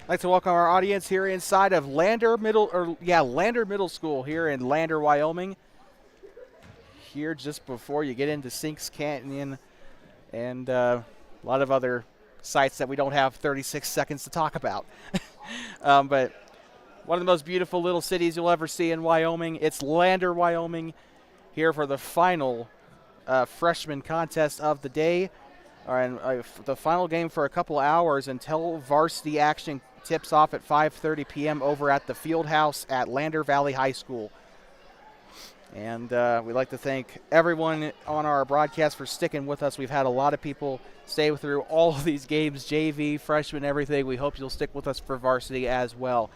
I'd like to welcome our audience here inside of Lander Middle School here in Lander, Wyoming. Here just before you get into Sinks Canyon and a lot of other sites that we don't have 36 seconds to talk about. But one of the most beautiful little cities you'll ever see in Wyoming. It's Lander, Wyoming, here for the final freshman contest of the day. And the final game for a couple hours until varsity action tips off at 5:30 p.m. over at the field house at Lander Valley High School. And we'd like to thank everyone on our broadcast for sticking with us. We've had a lot of people stay through all of these games, JV, freshman, everything. We hope you'll stick with us for varsity as well.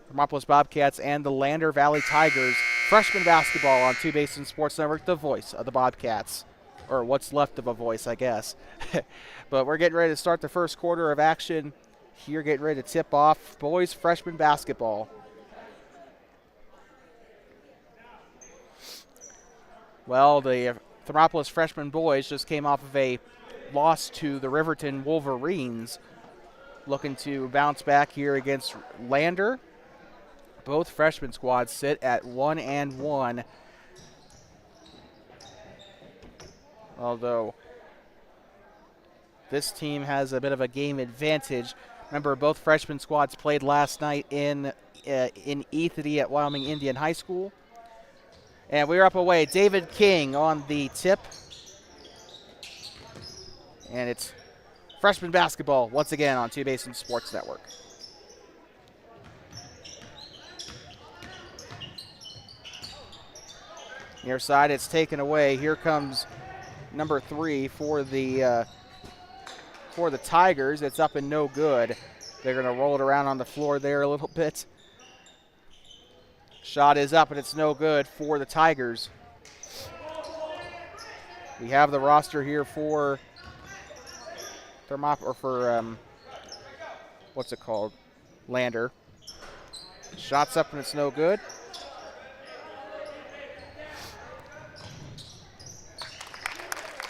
Thermopolis Bobcats and the Lander Valley Tigers, freshman basketball on Two Basin Sports Network, the voice of the Bobcats. Or what's left of a voice, I guess. But we're getting ready to start the first quarter of action here, getting ready to tip off boys freshman basketball. Well, the Thermopolis freshman boys just came off of a loss to the Riverton Wolverines, looking to bounce back here against Lander. Both freshman squads sit at 1-1. Although this team has a bit of a game advantage. Remember, both freshman squads played last night in Ethity at Wyoming Indian High School. And we're up away. David King on the tip. And it's freshman basketball once again on Two Basin Sports Network. Near side, it's taken away. Here comes number 3 for the Tigers. It's up and no good. They're going to roll it around on the floor there a little bit. Shot is up and it's no good for the Tigers. We have the roster here for Lander. Shots up and it's no good.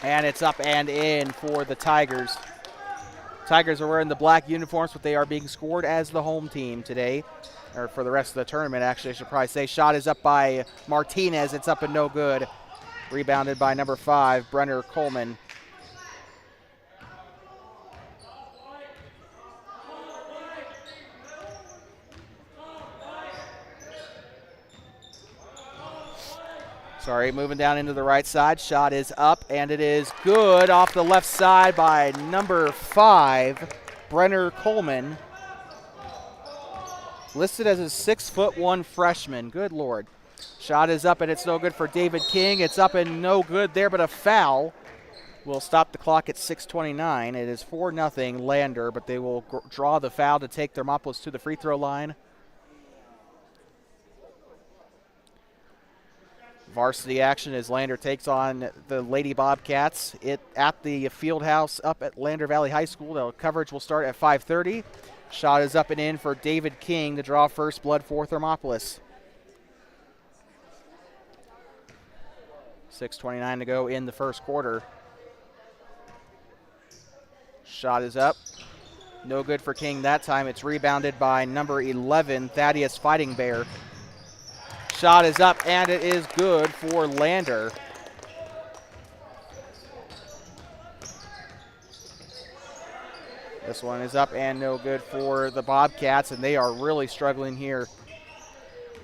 And it's up and in for the Tigers. Tigers are wearing the black uniforms, but they are being scored as the home team today, or for the rest of the tournament, actually, I should probably say. Shot is up by Martinez. It's up and no good. Rebounded by number 5, Brenner Coleman. Moving down into the right side. Shot is up, and it is good off the left side by number 5, Brenner Coleman. Listed as a 6'1" freshman. Good Lord. Shot is up, and it's no good for David King. It's up and no good there, but a foul will stop the clock at 6:29. It is 4-0 Lander, but they will draw the foul to take Thermopolis to the free throw line. Varsity action as Lander takes on the Lady Bobcats at the field house up at Lander Valley High School. The coverage will start at 5:30. Shot is up and in for David King to draw first blood for Thermopolis. 6:29 to go in the first quarter. Shot is up. No good for King that time. It's rebounded by number 11, Thaddeus Fighting Bear. Shot is up, and it is good for Lander. This one is up and no good for the Bobcats, and they are really struggling here.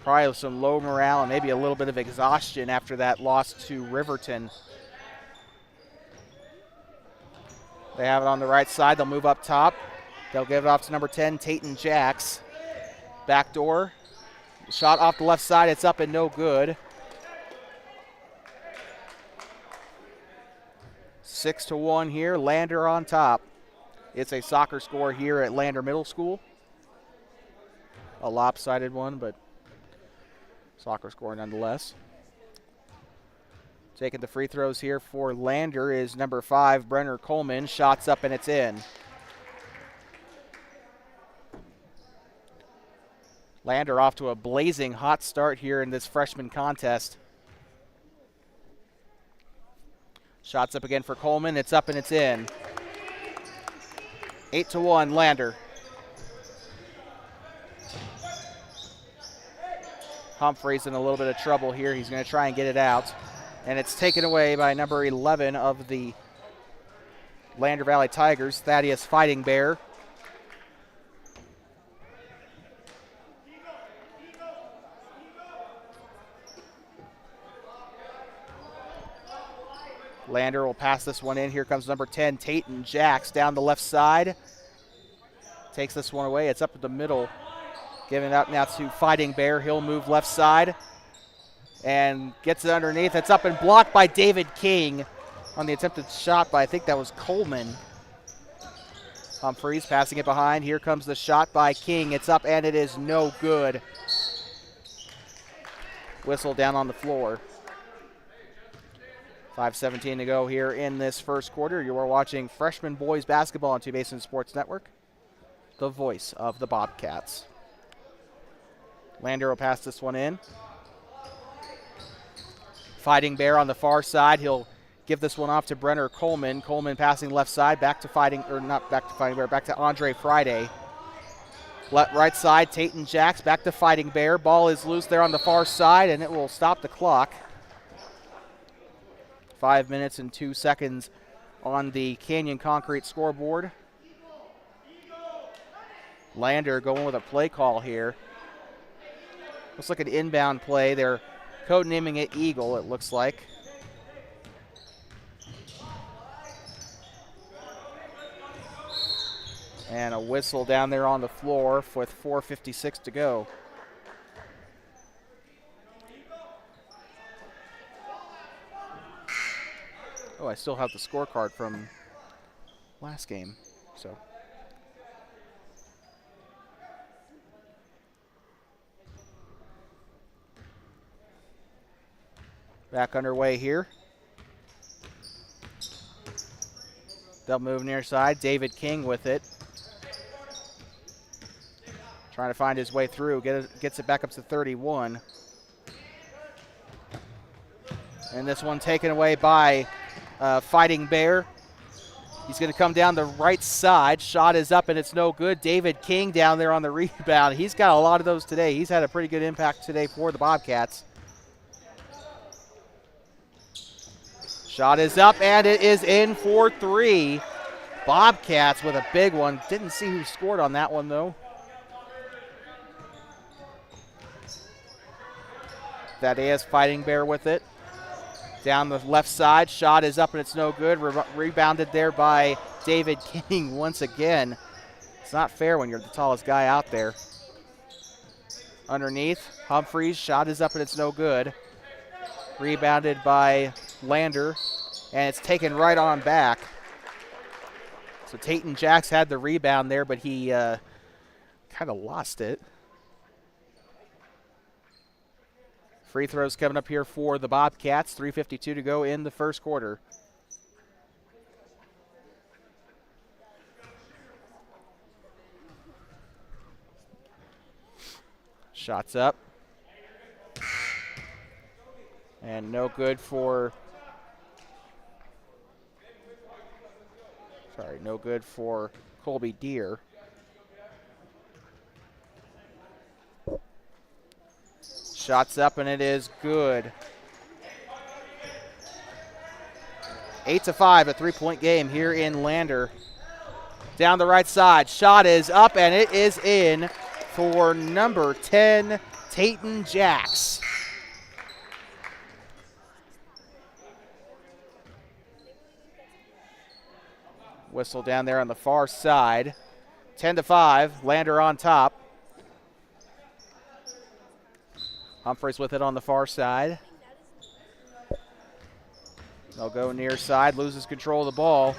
Probably some low morale and maybe a little bit of exhaustion after that loss to Riverton. They have it on the right side. They'll move up top. They'll give it off to number 10, Tayton Jacks. Backdoor. Shot off the left side. It's up and no good. 6-1 here. Lander on top. It's a soccer score here at Lander Middle School. A lopsided one, but soccer score nonetheless. Taking the free throws here for Lander is number 5, Brenner Coleman. Shots up and it's in. Lander off to a blazing hot start here in this freshman contest. Shots up again for Coleman. It's up and it's in. 8-1 Lander. Humphreys in a little bit of trouble here. He's going to try and get it out. And it's taken away by number 11 of the Lander Valley Tigers, Thaddeus Fighting Bear. Lander will pass this one in. Here comes number 10, Tayton Jacks, down the left side. Takes this one away. It's up in the middle. Giving it up now to Fighting Bear. He'll move left side and gets it underneath. It's up and blocked by David King on the attempted shot by, I think that was Coleman. Humphreys passing it behind. Here comes the shot by King. It's up and it is no good. Whistle down on the floor. 5:17 to go here in this first quarter. You are watching freshman boys basketball on Two Basin Sports Network, the voice of the Bobcats. Lander will pass this one in. Fighting Bear on the far side. He'll give this one off to Brenner Coleman. Coleman passing left side, back to Fighting, or not back to Fighting Bear, back to Andre Friday. Right side, Tayton Jacks, back to Fighting Bear. Ball is loose there on the far side, and it will stop the clock. 5 minutes and 2 seconds on the Canyon Concrete scoreboard. Lander going with a play call here. Looks like an inbound play. They're codenaming it Eagle, it looks like. And a whistle down there on the floor with 4:56 to go. Oh, I still have the scorecard from last game, so. Back underway here. They'll move near side. David King with it. Trying to find his way through. Gets it back up to 31. And this one taken away by Fighting Bear. He's going to come down the right side. Shot is up and it's no good. David King down there on the rebound. He's got a lot of those today. He's had a pretty good impact today for the Bobcats. Shot is up and it is in for three. Bobcats with a big one. Didn't see who scored on that one though. That is Fighting Bear with it. Down the left side, shot is up and it's no good. Rebounded there by David King once again. It's not fair when you're the tallest guy out there. Underneath, Humphreys, shot is up and it's no good. Rebounded by Lander, and it's taken right on back. So Tayton Jacks had the rebound there, but he kind of lost it. Free throws coming up here for the Bobcats. 3:52 to go in the first quarter. Shots up. And no good for, no good for Colby Deere. Shots up and it is good. 8-5, a three-point game here in Lander. Down the right side, shot is up and it is in for number 10, Tayton Jacks. Whistle down there on the far side. 10-5, Lander on top. Humphreys with it on the far side. They'll go near side, loses control of the ball.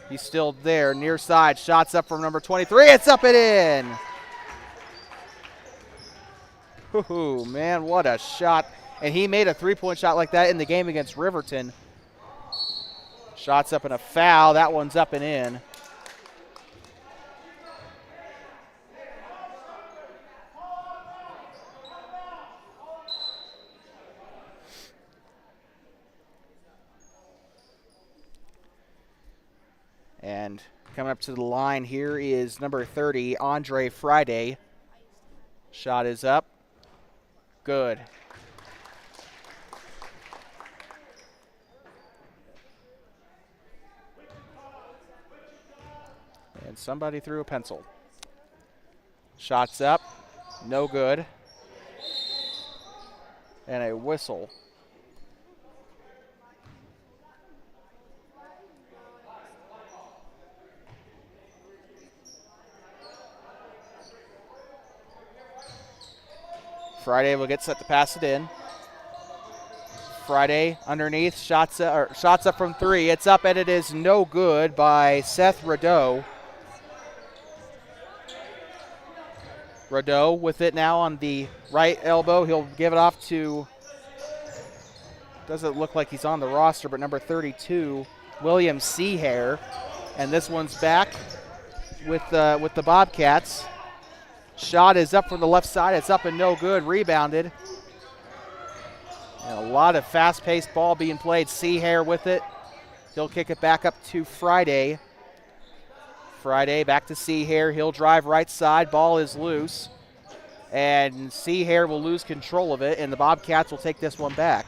He's still there, near side, shots up from number 23. It's up and in. Ooh, man, what a shot. And he made a three-point shot like that in the game against Riverton. Shots up and a foul. That one's up and in. And coming up to the line here is number 30, Andre Friday. Shot is up. Good. And somebody threw a pencil. Shots up. No good. And a whistle. Friday will get set to pass it in. Friday underneath, shots up from three. It's up and it is no good by Seth Rideau. Rideau with it now on the right elbow. He'll give it off to, doesn't look like he's on the roster, but number 32, William Seahair. And this one's back with the Bobcats. Shot is up from the left side. It's up and no good. Rebounded. And a lot of fast-paced ball being played. Seahair with it. He'll kick it back up to Friday. Friday back to Seahair. He'll drive right side. Ball is loose. And Seahair will lose control of it, and the Bobcats will take this one back.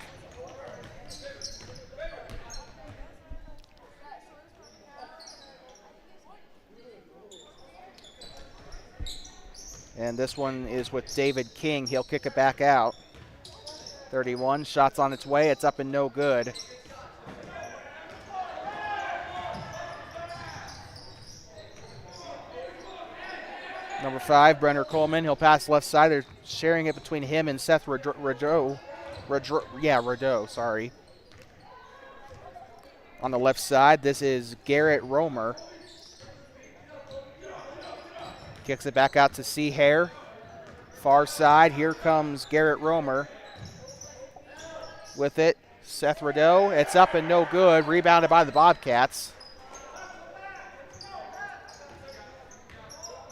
And this one is with David King. He'll kick it back out. 31, shots on its way. It's up and no good. Number 5, Brenner Coleman. He'll pass left side. They're sharing it between him and Seth Rideau. Rideau, sorry. On the left side, this is Garrett Romer. Kicks it back out to Seahair. Far side, here comes Garrett Romer. With it, Seth Rideau. It's up and no good. Rebounded by the Bobcats.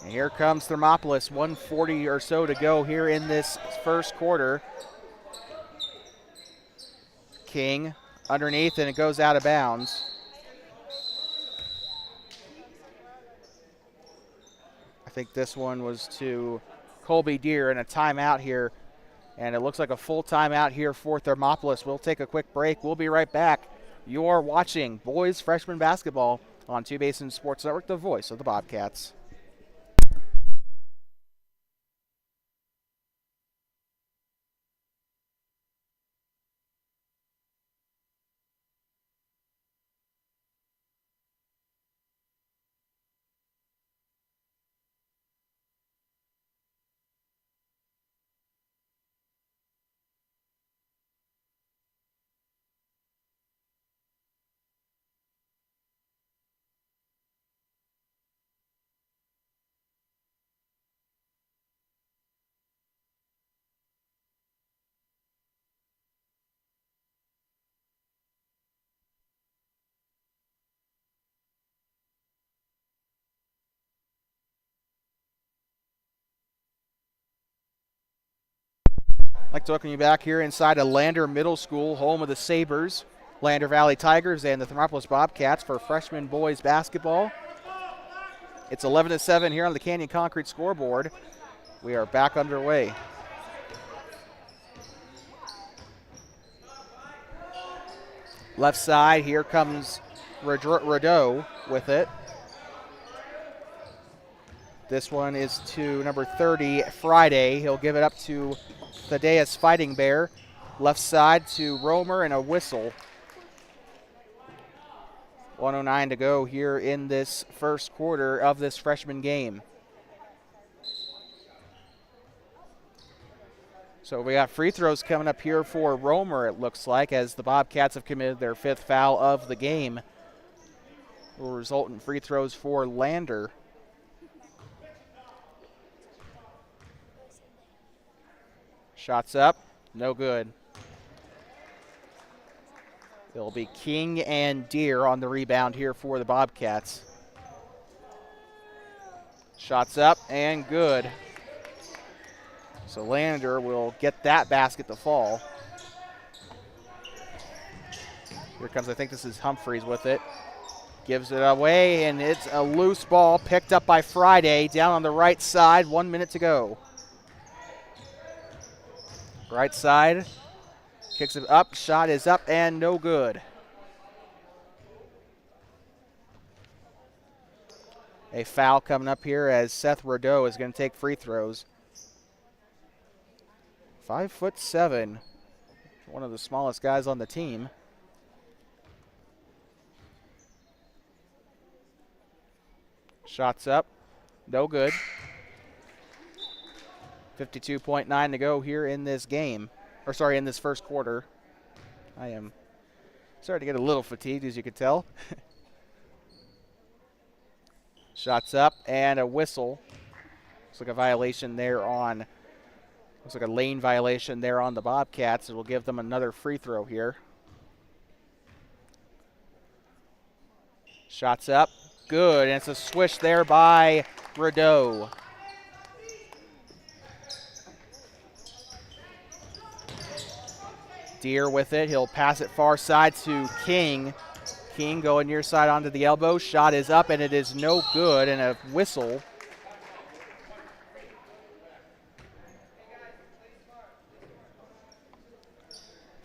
And here comes Thermopolis. 1:40 or so to go here in this first quarter. King underneath, and it goes out of bounds. I think this one was to Colby Deere, and a timeout here. And it looks like a full timeout here for Thermopolis. We'll take a quick break. We'll be right back. You're watching boys freshman basketball on Two Basin Sports Network, the voice of the Bobcats. I'd like to welcome you back here inside of Lander Middle School, home of the Sabres, Lander Valley Tigers, and the Thermopolis Bobcats for freshman boys basketball. It's 11-7 here on the Canyon Concrete scoreboard. We are back underway. Left side, here comes Rideau with it. This one is to number 30, Friday. He'll give it up to Thaddeus Fighting Bear. Left side to Romer, and a whistle. 1:09 to go here in this first quarter of this freshman game. So we got free throws coming up here for Romer, it looks like, as the Bobcats have committed their 5th foul of the game. Will result in free throws for Lander. Shots up, no good. It'll be King and Deere on the rebound here for the Bobcats. Shots up and good. So Lander will get that basket to fall. Here comes, I think this is Humphreys with it. Gives it away, and it's a loose ball picked up by Friday down on the right side. 1 minute to go. Right side. Kicks it up. Shot is up and no good. A foul coming up here as Seth Rideau is going to take free throws. 5'7", one of the smallest guys on the team. Shots up, no good. 52.9 to go here in this game, in this first quarter. I am starting to get a little fatigued, as you can tell. Shots up and a whistle. Looks like a violation there on, looks like a lane violation there on the Bobcats. It will give them another free throw here. Shots up, good, and it's a swish there by Rideau. Deere with it. He'll pass it far side to King. King going near side onto the elbow. Shot is up, and it is no good, and a whistle.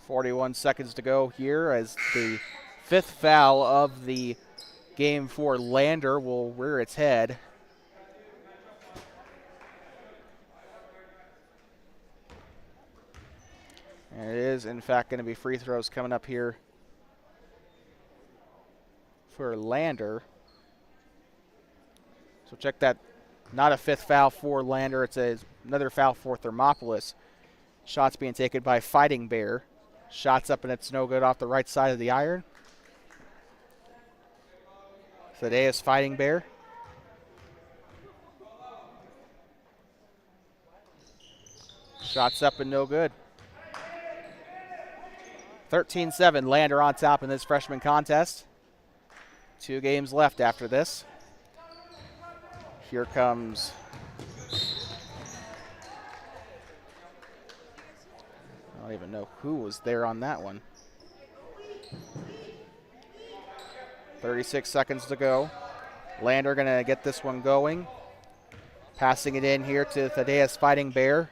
.41 seconds to go here as the fifth foul of the game for Lander will rear its head. And it is, in fact, going to be free throws coming up here for Lander. So check that. Not a fifth foul for Lander. It's another foul for Thermopolis. Shots being taken by Fighting Bear. Shots up, and it's no good off the right side of the iron. Thaddeus Fighting Bear. Shots up and no good. 13-7, Lander on top in this freshman contest. 2 games left after this. Here comes I don't even know who was there on that one. 36 seconds to go. Lander going to get this one going. Passing it in here to Thaddeus Fighting Bear.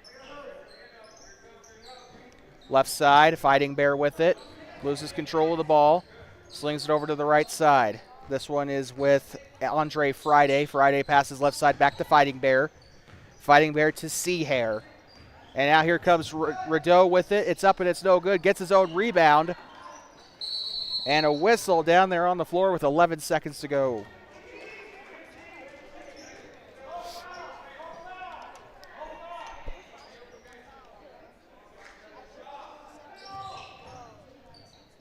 Left side, Fighting Bear with it. Loses control of the ball. Slings it over to the right side. This one is with Andre Friday. Friday passes left side back to Fighting Bear. Fighting Bear to Seahair. And now here comes Rideau with it. It's up and it's no good. Gets his own rebound. And a whistle down there on the floor with 11 seconds to go.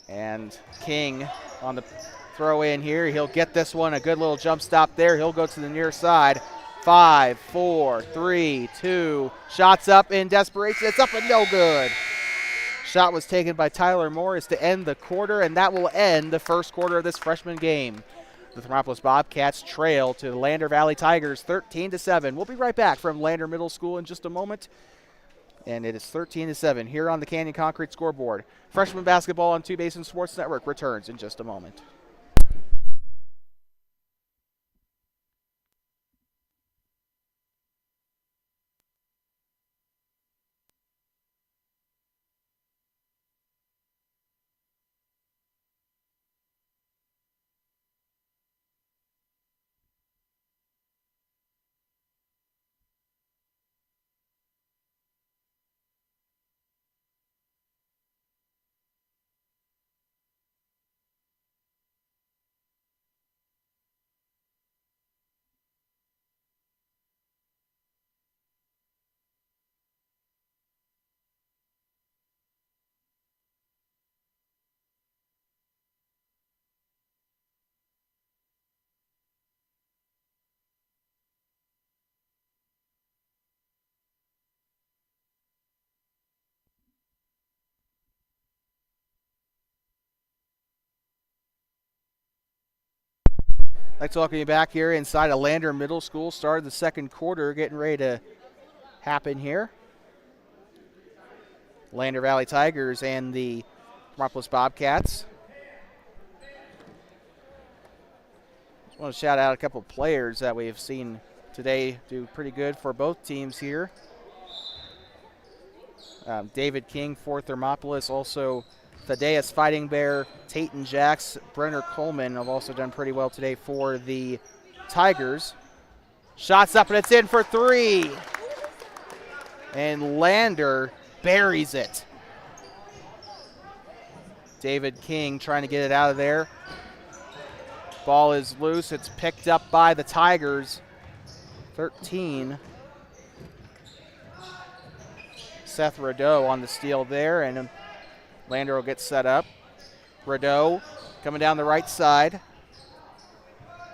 And King on the throw in here. He'll get this one. A good little jump stop there. He'll go to the near side. 5, 4, 3, 2. Shots up in desperation. It's up and no good. Shot was taken by Tyler Morris to end the quarter, and that will end the first quarter of this freshman game. The Thermopolis Bobcats trail to the Lander Valley Tigers 13-7. We'll be right back from Lander Middle School in just a moment. And it is 13-7 here on the Canyon Concrete scoreboard. Freshman basketball on Two Basin Sports Network returns in just a moment. I'd like to welcome you back here inside of Lander Middle School. Started the second quarter, getting ready to happen here. Lander Valley Tigers and the Thermopolis Bobcats. Just want to shout out a couple of players that we've seen today do pretty good for both teams here. David King for Thermopolis. Also, Thaddeus Fighting Bear, Tayton Jacks, Brenner Coleman have also done pretty well today for the Tigers. Shots up and it's in for 3. And Lander buries it. David King trying to get it out of there. Ball is loose. It's picked up by the Tigers. 13. Seth Rideau on the steal there, and Lander will get set up. Rideau coming down the right side.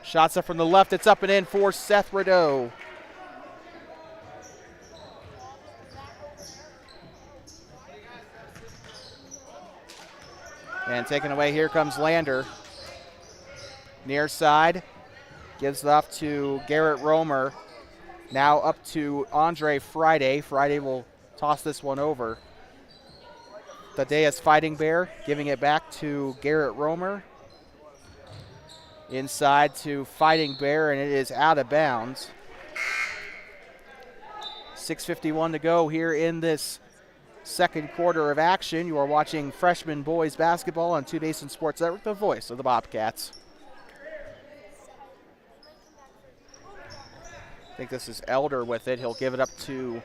Shots up from the left. It's up and in for Seth Rideau. And taken away, here comes Lander. Near side, gives it off to Garrett Romer. Now up to Andre Friday. Friday will toss this one over. Thaddeus Fighting Bear giving it back to Garrett Romer. Inside to Fighting Bear, and it is out of bounds. 6:51 to go here in this second quarter of action. You are watching freshman boys basketball on Two Basin Sports Network, the voice of the Bobcats. I think this is Elder with it. He'll give it up to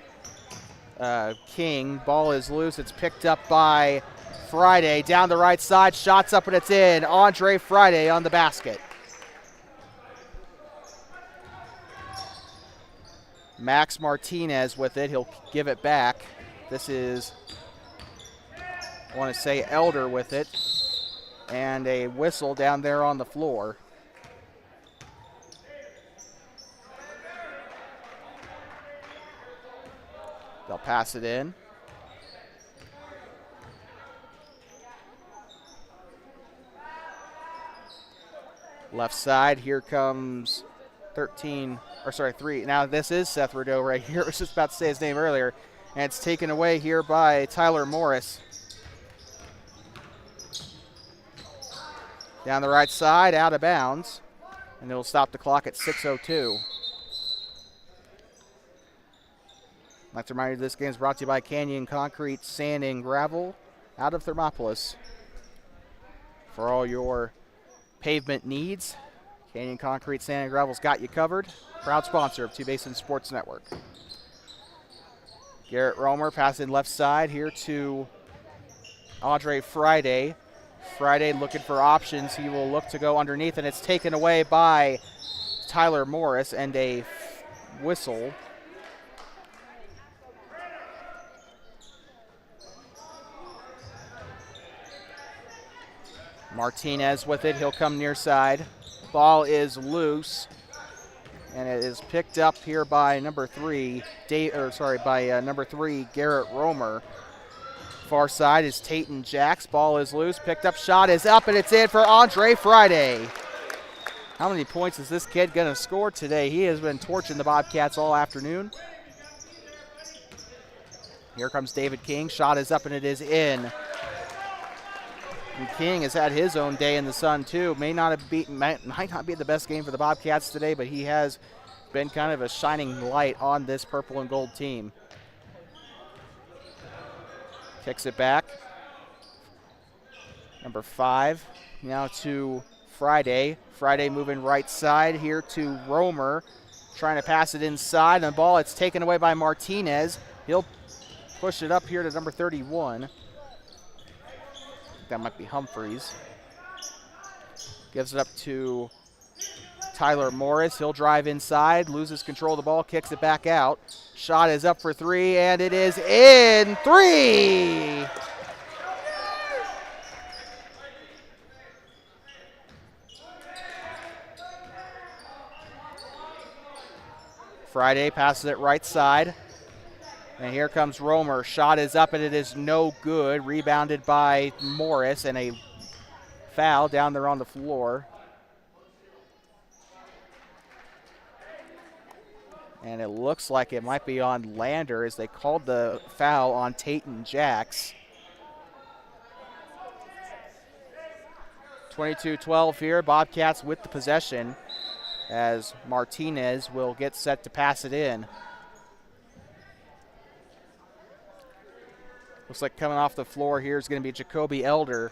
King. Ball is loose. It's picked up by Friday. Down the right side. Shots up and it's in. Andre Friday on the basket. Max Martinez with it. He'll give it back. This is, I want to say, Elder with it. And a whistle down there on the floor. They'll pass it in. Left side, here comes 3. Now this is Seth Rideau right here. I was just about to say his name earlier. And it's taken away here by Tyler Morris. Down the right side, out of bounds. And it'll stop the clock at 6:02. I'd like to remind you this game is brought to you by Canyon Concrete, Sand, and Gravel out of Thermopolis. For all your pavement needs, Canyon Concrete, Sand, and Gravel's got you covered. Proud sponsor of Two Basin Sports Network. Garrett Romer passing left side here to Andre Friday. Friday looking for options. He will look to go underneath, and it's taken away by Tyler Morris, and a whistle. Martinez with it. He'll come near side. Ball is loose, and it is picked up here by number 3, number 3, Garrett Romer. Far side is Tayton Jacks. Ball is loose. Picked up. Shot is up, and it's in for Andre Friday. How many points is this kid going to score today? He has been torching the Bobcats all afternoon. Here comes David King. Shot is up, and it is in. And King has had his own day in the sun too. Might not be the best game for the Bobcats today, but he has been kind of a shining light on this purple and gold team. Kicks it back. Number 5 now to Friday. Friday moving right side here to Romer. Trying to pass it inside, and the ball, it's taken away by Martinez. He'll push it up here to number 31. That might be Humphreys. Gives it up to Tyler Morris. He'll drive inside, loses control of the ball, kicks it back out. Shot is up for 3, and it is in. 3! Friday passes it right side. And here comes Romer. Shot is up, and it is no good. Rebounded by Morris, and a foul down there on the floor. And it looks like it might be on Lander as they called the foul on Tayton Jacks. 22-12 here. Bobcats with the possession as Martinez will get set to pass it in. Looks like coming off the floor here is going to be Jacoby Elder.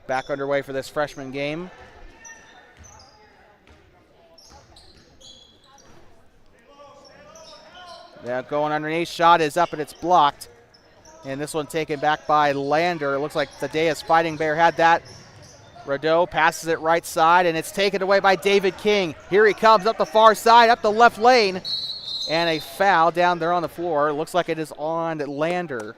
Back underway for this freshman game. Yeah, going underneath. Shot is up and it's blocked. And this one taken back by Lander. It looks like Thaddeus Fighting Bear had that. Rideau passes it right side, and it's taken away by David King. Here he comes up the far side, up the left lane. And a foul down there on the floor. It looks like it is on Lander.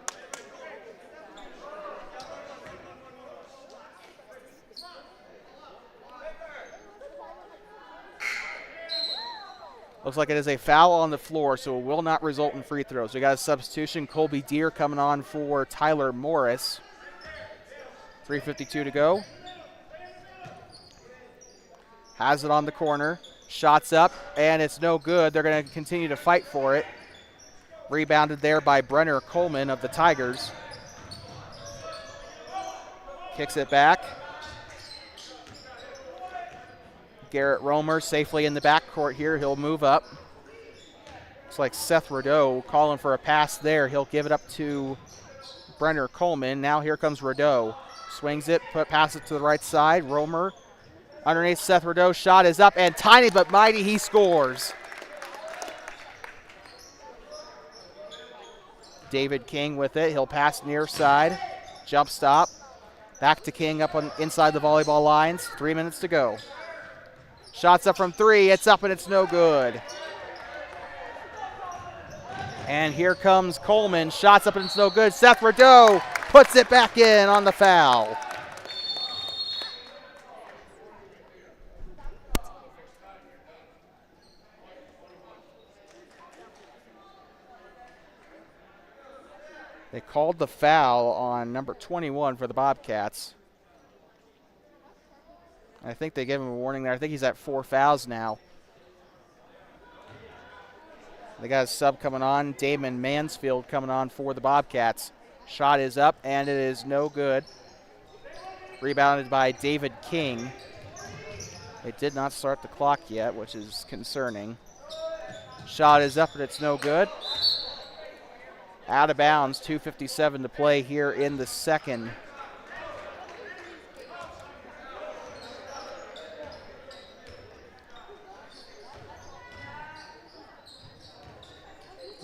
Looks like it is a foul on the floor, so it will not result in free throws. We got a substitution. Colby Deere coming on for Tyler Morris. 3:52 to go. Has it on the corner. Shots up, and it's no good. They're going to continue to fight for it. Rebounded there by Brenner Coleman of the Tigers. Kicks it back. Garrett Romer safely in the backcourt here. He'll move up. Looks like Seth Rideau calling for a pass there. He'll give it up to Brenner Coleman. Now here comes Rideau. Swings it, passes it to the right side. Romer underneath Seth Rideau. Shot is up, and tiny but mighty, he scores. David King with it. He'll pass near side. Jump stop. Back to King up on inside the volleyball lines. 3 minutes to go. Shots up from three. It's up and it's no good. And here comes Coleman. Shots up and it's no good. Seth Rideau puts it back in on the foul. They called the foul on number 21 for the Bobcats. I think they gave him a warning there. I think he's at 4 fouls now. They got a sub coming on. Damon Mansfield coming on for the Bobcats. Shot is up, and it is no good. Rebounded by David King. It did not start the clock yet, which is concerning. Shot is up, and it's no good. Out of bounds, 2:57 to play here in the second.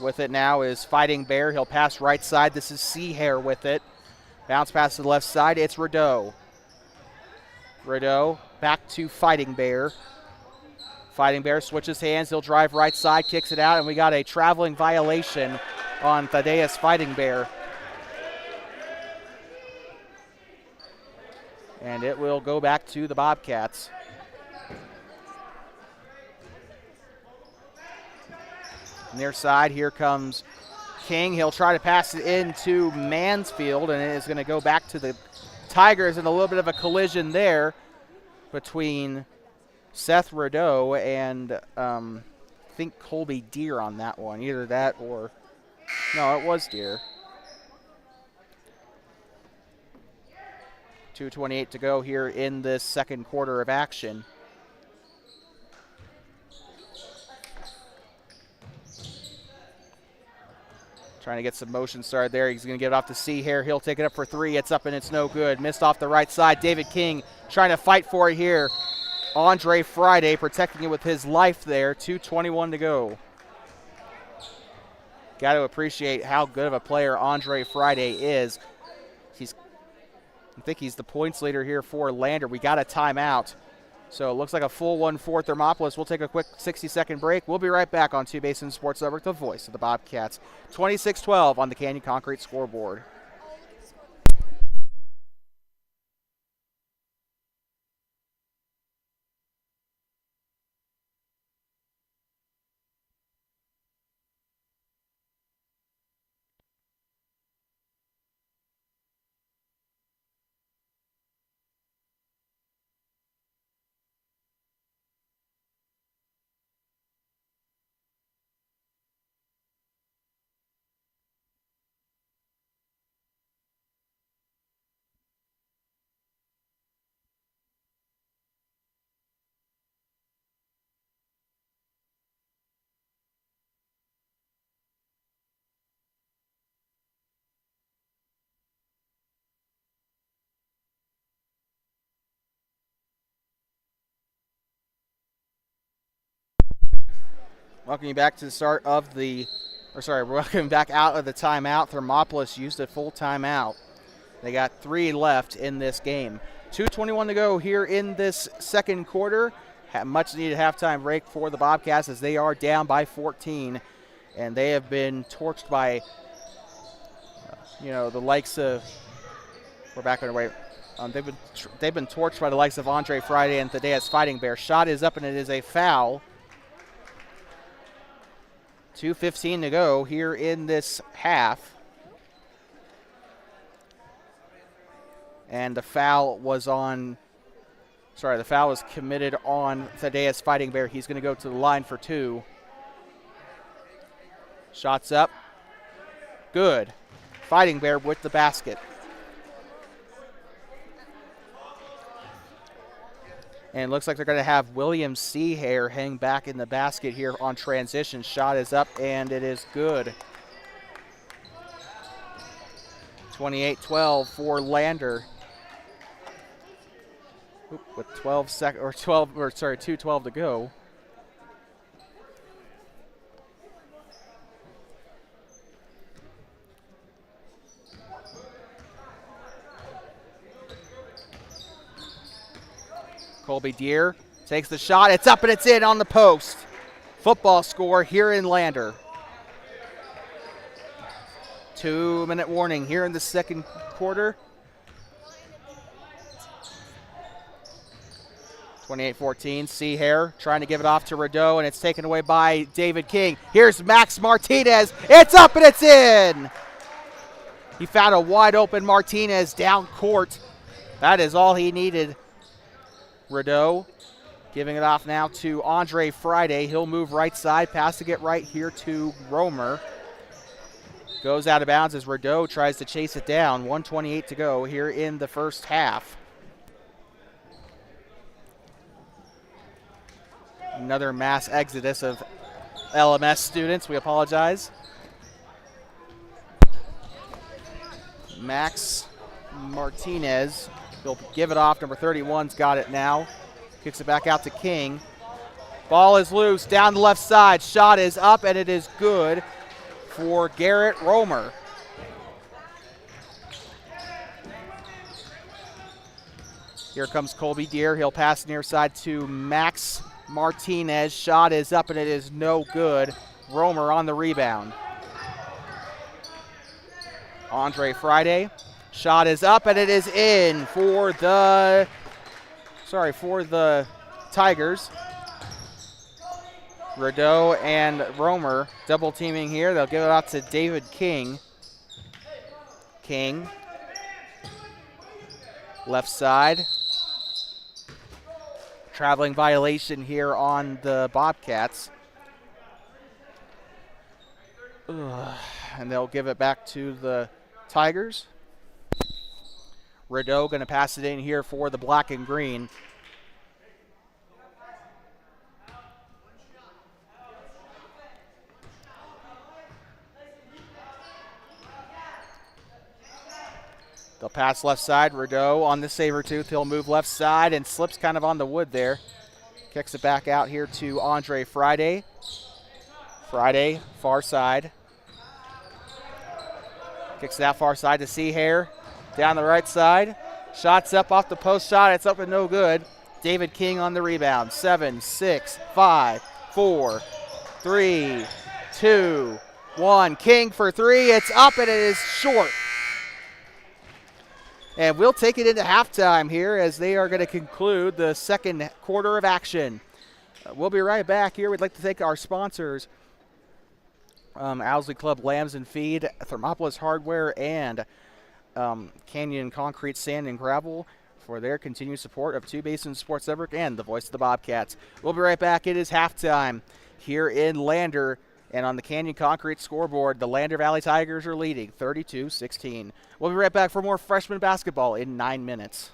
With it now is Fighting Bear. He'll pass right side. This is Seahair with it. Bounce pass to the left side. It's Rideau. Rideau back to Fighting Bear. Fighting Bear switches hands. He'll drive right side, kicks it out, and we got a traveling violation on Thaddeus Fighting Bear. And it will go back to the Bobcats. Near side, here comes King. He'll try to pass it into Mansfield, and it is going to go back to the Tigers, and a little bit of a collision there between Seth Rideau and I think Colby Deere on that one. Either that or, no, it was Deere. 2:28 to go here in this second quarter of action. Trying to get some motion started there. He's going to give it off to Seahair. He'll take it up for three. It's up and it's no good. Missed off the right side. David King trying to fight for it here. Andre Friday protecting it with his life there. 2:21 to go. Got to appreciate how good of a player Andre Friday is. I think he's the points leader here for Lander. We got a timeout. So it looks like a full 1-4 Thermopolis. We'll take a quick 60-second break. We'll be right back on Two Basin Sports Network, the voice of the Bobcats. 26-12 on the Canyon Concrete scoreboard. Welcome you back to the start of welcome back out of the timeout. Thermopolis used a full timeout. They got 3 left in this game. 2:21 to go here in this second quarter. Much needed halftime break for the Bobcats as they are down by 14. And they have been torched by, the likes of, we're back on the way. They've been torched by the likes of Andre Friday and Thaddeus Fighting Bear. Shot is up and it is a foul. 2:15 to go here in this half. And the foul was committed on Thaddeus Fighting Bear. He's going to go to the line for 2. Shots up. Good. Fighting Bear with the basket. And it looks like they're going to have William Seahair hang back in the basket here on transition. Shot is up, and it is good. 28-12 for Lander. With 2:12 to go. Colby Deere takes the shot. It's up and it's in on the post. Football score here in Lander. 2-minute warning here in the second quarter. 28-14. Seahair trying to give it off to Rideau, and it's taken away by David King. Here's Max Martinez. It's up and it's in. He found a wide open Martinez down court. That is all he needed. Rideau giving it off now to Andre Friday. He'll move right side, passing it right here to Romer. Goes out of bounds as Rideau tries to chase it down. 1:28 to go here in the first half. Another mass exodus of LMS students. We apologize. Max Martinez. He'll give it off. Number 31's got it now. Kicks it back out to King. Ball is loose down the left side. Shot is up, and it is good for Garrett Romer. Here comes Colby Deere. He'll pass near side to Max Martinez. Shot is up, and it is no good. Romer on the rebound. Andre Friday. Shot is up, and it is in for the Tigers. Rideau and Romer double teaming here. They'll give it out to David King. King. Left side. Traveling violation here on the Bobcats. And they'll give it back to the Tigers. Rideau going to pass it in here for the black and green. They'll pass left side. Rideau on the saber tooth. He'll move left side and slips kind of on the wood there. Kicks it back out here to Andre Friday. Friday, far side. Kicks it out far side to Seahair. Down the right side. Shots up off the post shot. It's up and no good. David King on the rebound. 7, 6, 5, 4, 3, 2, 1. King for 3. It's up and it is short. And we'll take it into halftime here as they are going to conclude the second quarter of action. We'll be right back here. We'd like to thank our sponsors, Owsley Club Lambs and Feed, Thermopolis Hardware, and Canyon Concrete Sand and Gravel for their continued support of Two Basin Sports Network and the voice of the Bobcats. We'll be right back. It is halftime here in Lander. And on the Canyon Concrete scoreboard, the Lander Valley Tigers are leading 32-16. We'll be right back for more freshman basketball in 9 minutes.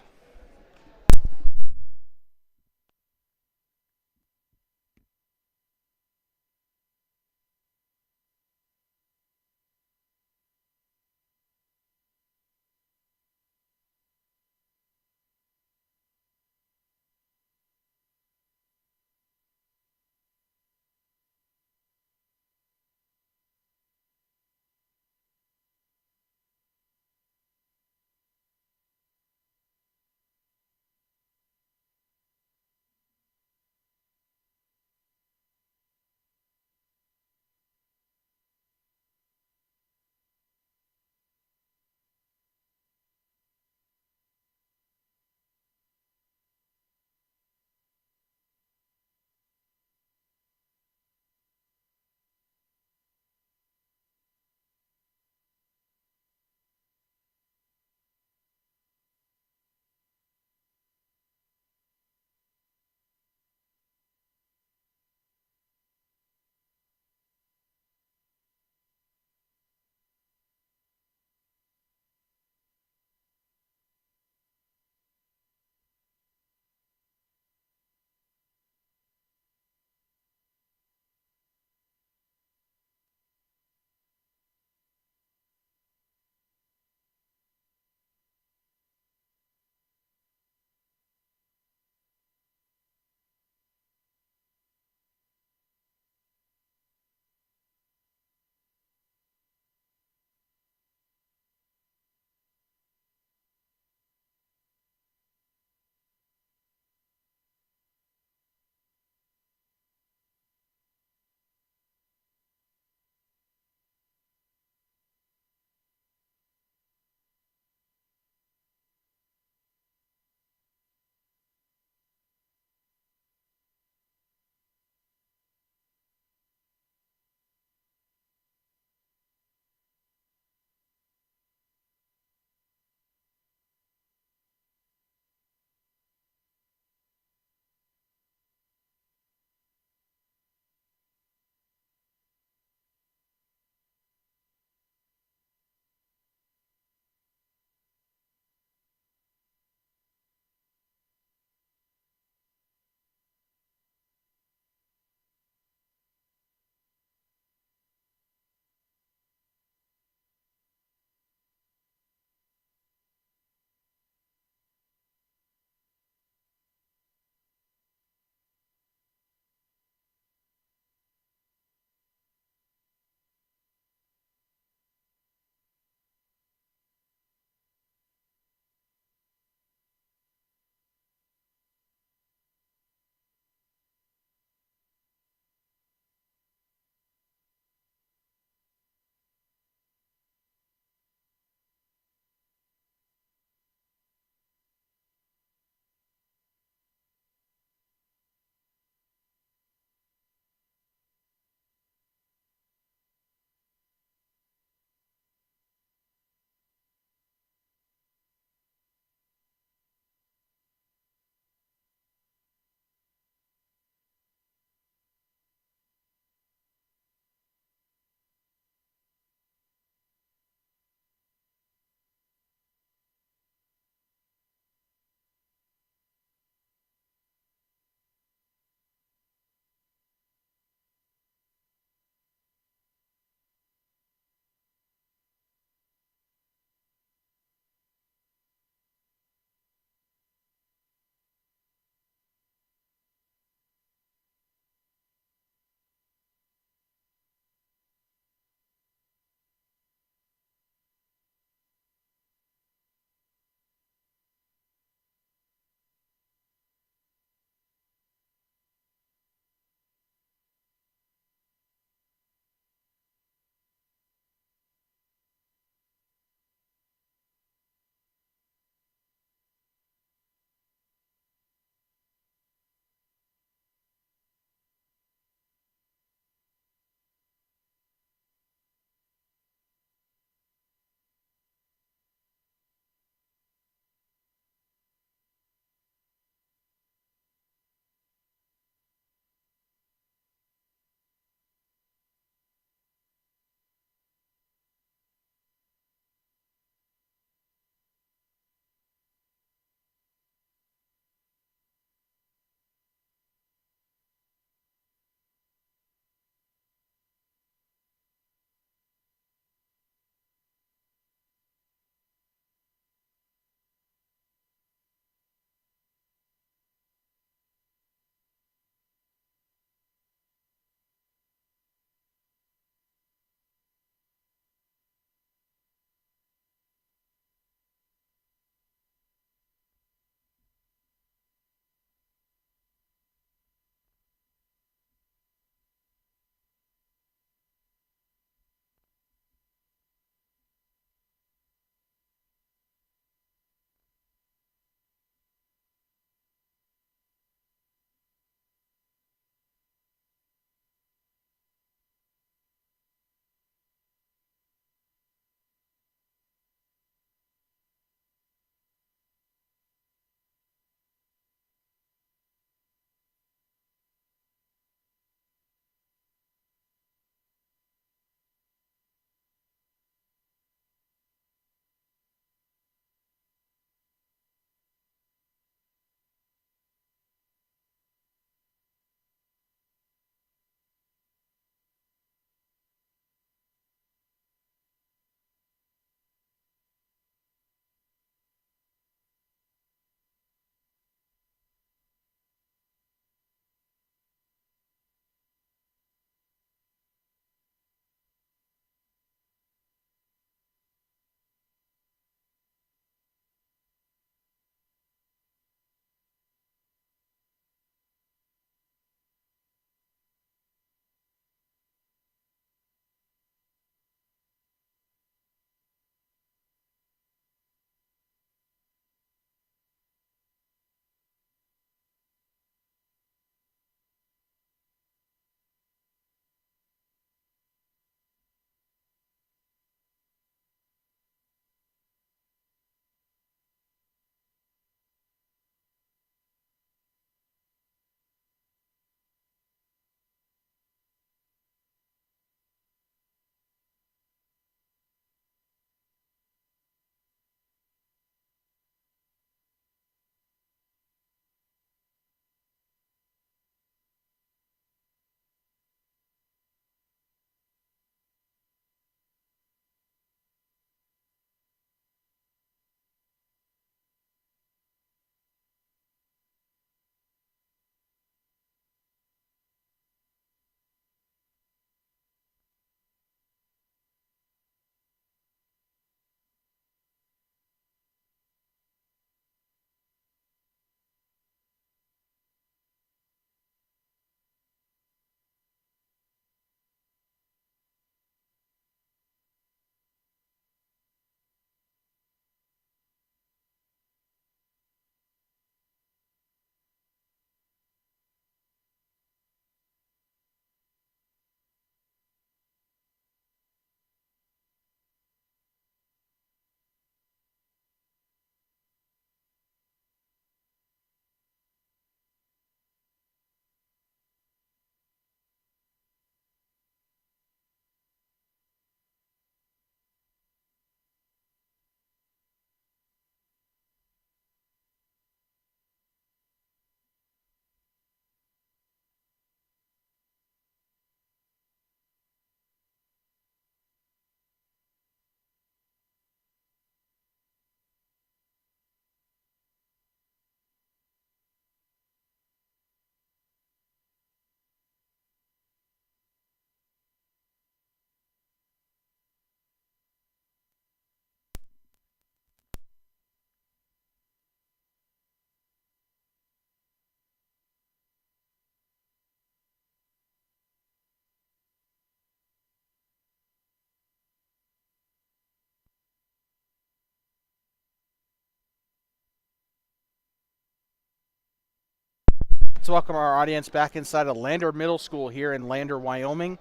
Let's welcome our audience back inside of Lander Middle School here in Lander, Wyoming.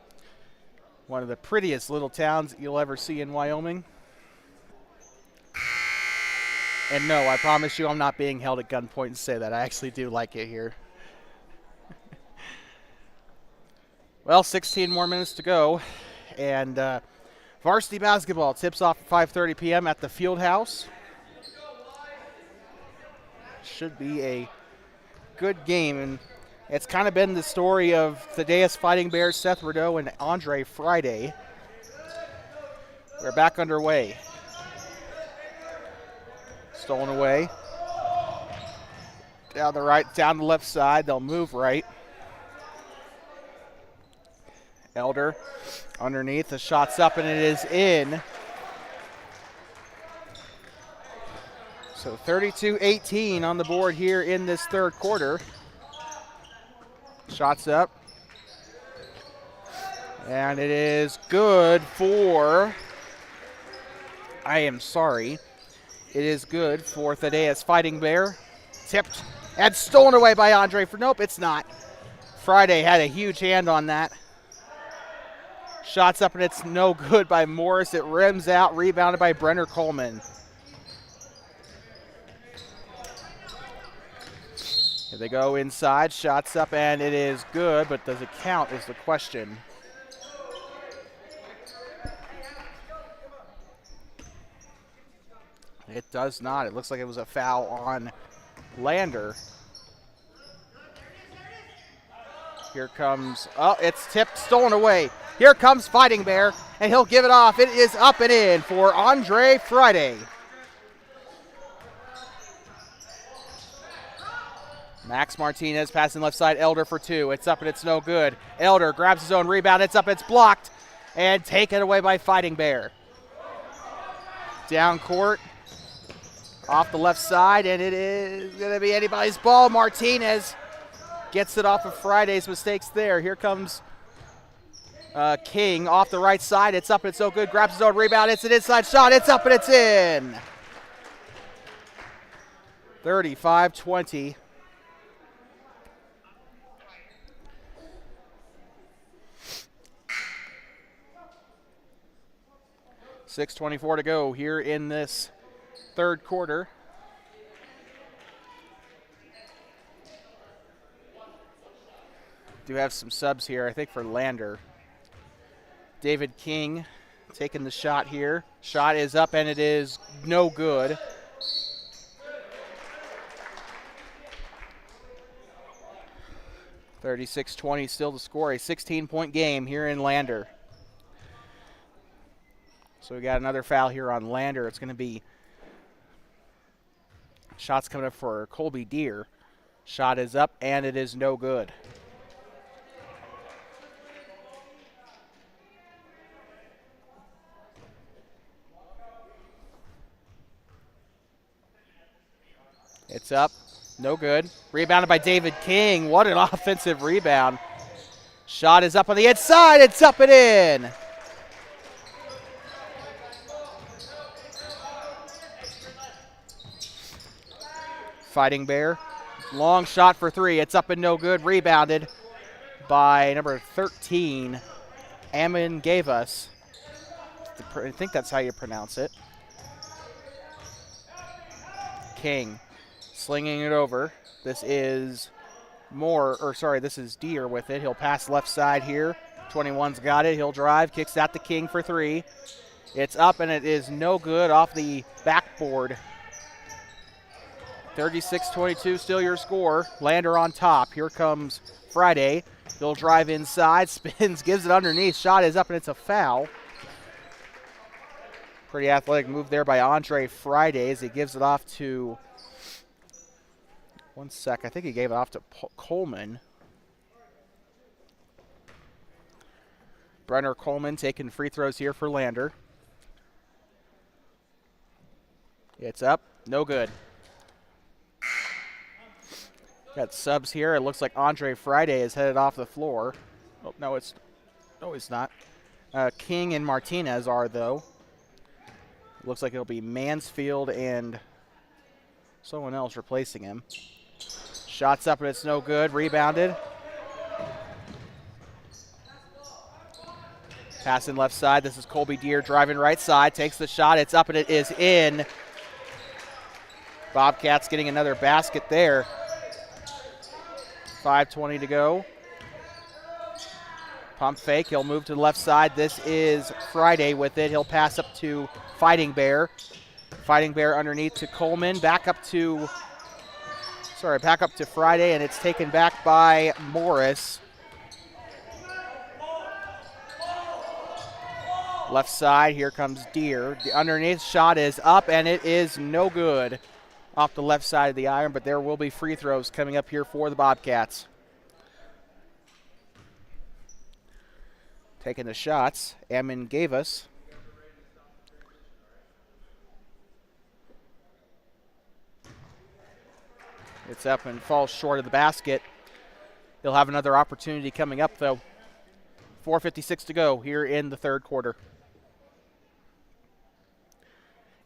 One of the prettiest little towns you'll ever see in Wyoming. And no, I promise you I'm not being held at gunpoint and say that. I actually do like it here. Well, 16 more minutes to go. And varsity basketball tips off at 5:30 p.m. at the Field House. Should be a good game, and it's kind of been the story of Thaddeus Fighting Bears, Seth Rideau, and Andre Friday. We're back underway. Stolen away. Down the right, down the left side. They'll move right. Elder underneath. The shot's up, and it is in. So 32-18 on the board here in this third quarter. Shots up. And it is good for, it is good for Thaddeus Fighting Bear. Tipped and stolen away by Andre. Nope, it's not. Friday had a huge hand on that. Shots up, and it's no good by Morris. It rims out, rebounded by Brenner Coleman. Here they go inside, shots up, and it is good, but does it count is the question. It does not. It looks like it was a foul on Lander. Here comes, oh, it's tipped, stolen away. Here comes Fighting Bear, and he'll give it off. It is up and in for Andre Friday. Max Martinez passing left side, Elder for two. It's up and it's no good. Elder grabs his own rebound. It's up, it's blocked, and taken away by Fighting Bear. Down court, off the left side, and it is going to be anybody's ball. Martinez gets it off of Friday's mistakes there. Here comes King off the right side. It's up and it's no good. Grabs his own rebound. It's an inside shot. It's up and it's in. 35-20. 6:24 to go here in this third quarter. Do have some subs here, I think, for Lander. David King taking the shot here. Shot is up and it is no good. (36-20) still to score. A 16-point game here in Lander. So we got another foul here on Lander. It's going to be shots coming up for Colby Deere. Shot is up and it is no good. It's up, no good. Rebounded by David King. What an offensive rebound. Shot is up on the inside. It's up and in. Fighting Bear. Long shot for three. It's up and no good. Rebounded by number 13, Ammon gave us. I think that's how you pronounce it. King slinging it over. This is this is Deere with it. He'll pass left side here. 21's got it. He'll drive. Kicks out to King for three. It's up and it is no good off the backboard. 36-22 still your score. Lander on top. Here comes Friday. He'll drive inside, spins, gives it underneath. Shot is up and it's a foul. Pretty athletic move there by Andre Friday as he gives it off to, one sec, I think he gave it off to Coleman. Brenner Coleman taking free throws here for Lander. It's up, no good. Got subs here. It looks like Andre Friday is headed off the floor. Oh, no, he's not. King and Martinez are, though. Looks like it'll be Mansfield and someone else replacing him. Shots up and it's no good. Rebounded. Passing left side. This is Colby Deere driving right side. Takes the shot. It's up and it is in. Bobcats getting another basket there. 5:20 to go. Pump fake. He'll move to the left side. This is Friday with it. He'll pass up to Fighting Bear. Fighting Bear underneath to Coleman. Back up to Friday, and it's taken back by Morris. Left side, here comes Deere. The underneath shot is up, and it is no good off the left side of the iron, but there will be free throws coming up here for the Bobcats. Taking the shots, Ammon gave us. It's up and falls short of the basket. He'll have another opportunity coming up, though. 4:56 to go here in the third quarter.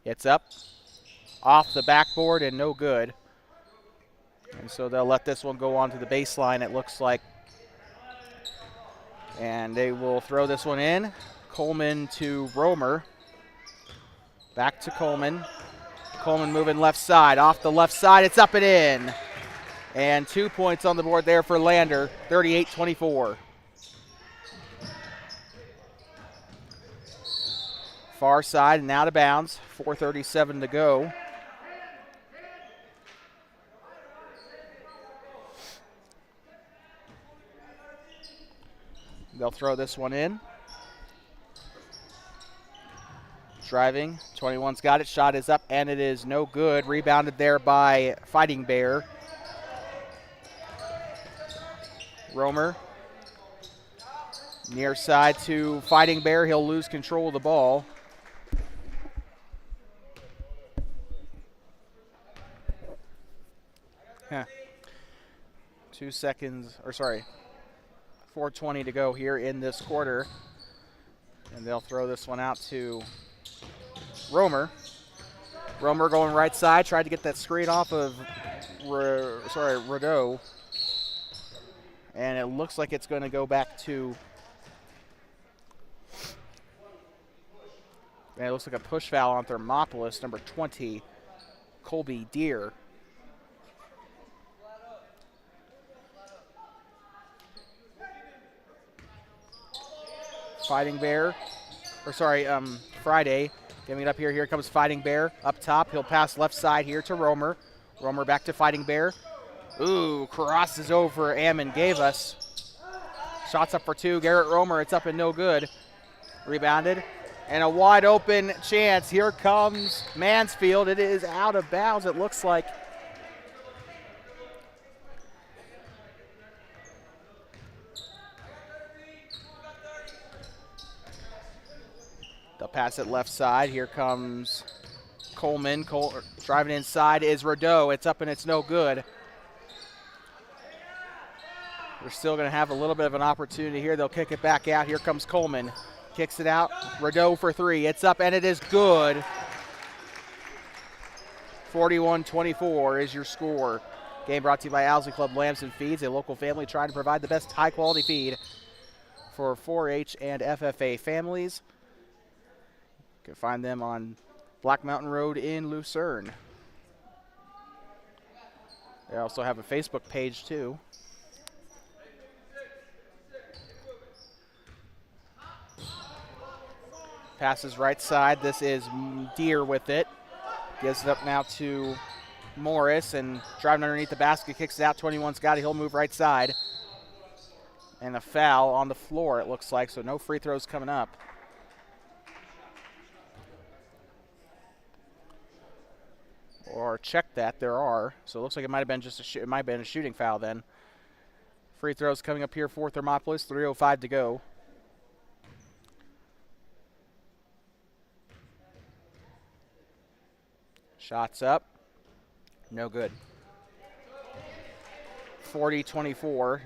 It's up, off the backboard, and no good. And so they'll let this one go onto the baseline, it looks like. And they will throw this one in. Coleman to Romer. Back to Coleman. Coleman moving left side. Off the left side, it's up and in. And 2 points on the board there for Lander, 38-24. Far side and out of bounds, 4:37 to go. They'll throw this one in. Driving, 21's got it, shot is up, and it is no good. Rebounded there by Fighting Bear. Romer, near side to Fighting Bear. He'll lose control of the ball. Huh. 4:20 to go here in this quarter. And they'll throw this one out to Romer. Romer going right side, tried to get that screen off of Rideau. And it looks like it's going to go back to, and it looks like a push foul on Thermopolis, number 20, Colby Deere. Friday, giving it up here. Here comes Fighting Bear up top. He'll pass left side here to Romer. Romer back to Fighting Bear. Ooh, crosses over Ammon gave us. Shots up for two. Garrett Romer, it's up and no good. Rebounded. And a wide open chance. Here comes Mansfield. It is out of bounds, it looks like. They'll pass it left side. Here comes Coleman. Driving inside is Rideau. It's up and it's no good. They're still going to have a little bit of an opportunity here. They'll kick it back out. Here comes Coleman. Kicks it out. Rideau for three. It's up and it is good. 41-24 is your score. Game brought to you by Owsley Club Lambs and Feeds, a local family trying to provide the best high-quality feed for 4-H and FFA families. You can find them on Black Mountain Road in Lucerne. They also have a Facebook page, too. Passes right side. This is Deere with it. Gives it up now to Morris, and driving underneath the basket, kicks it out. 21's got it. He'll move right side. And a foul on the floor, it looks like, so no free throws coming up. Or check that, there are. So it looks like it might have been just it might have been a shooting foul then. Free throws coming up here for Thermopolis. 3:05 to go. Shots up. No good. 40-24.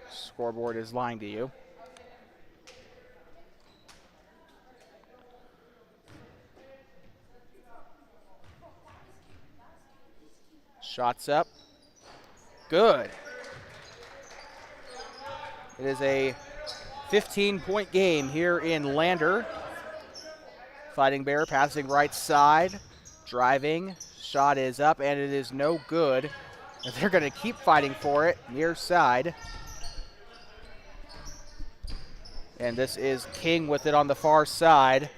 Scoreboard is lying to you. Shots up. Good. It is a 15-point game here in Lander. Fighting Bear passing right side, driving. Shot is up, and it is no good. They're going to keep fighting for it near side. And this is King with it on the far side.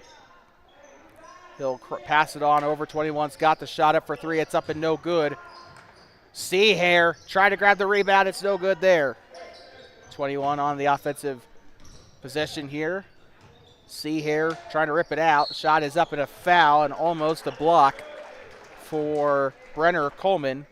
He'll pass it on over. 21's got the shot up for three. It's up and no good. Seahair trying to grab the rebound. It's no good there. 21 on the offensive possession here. Seahair trying to rip it out. Shot is up and a foul and almost a block for Brenner Coleman.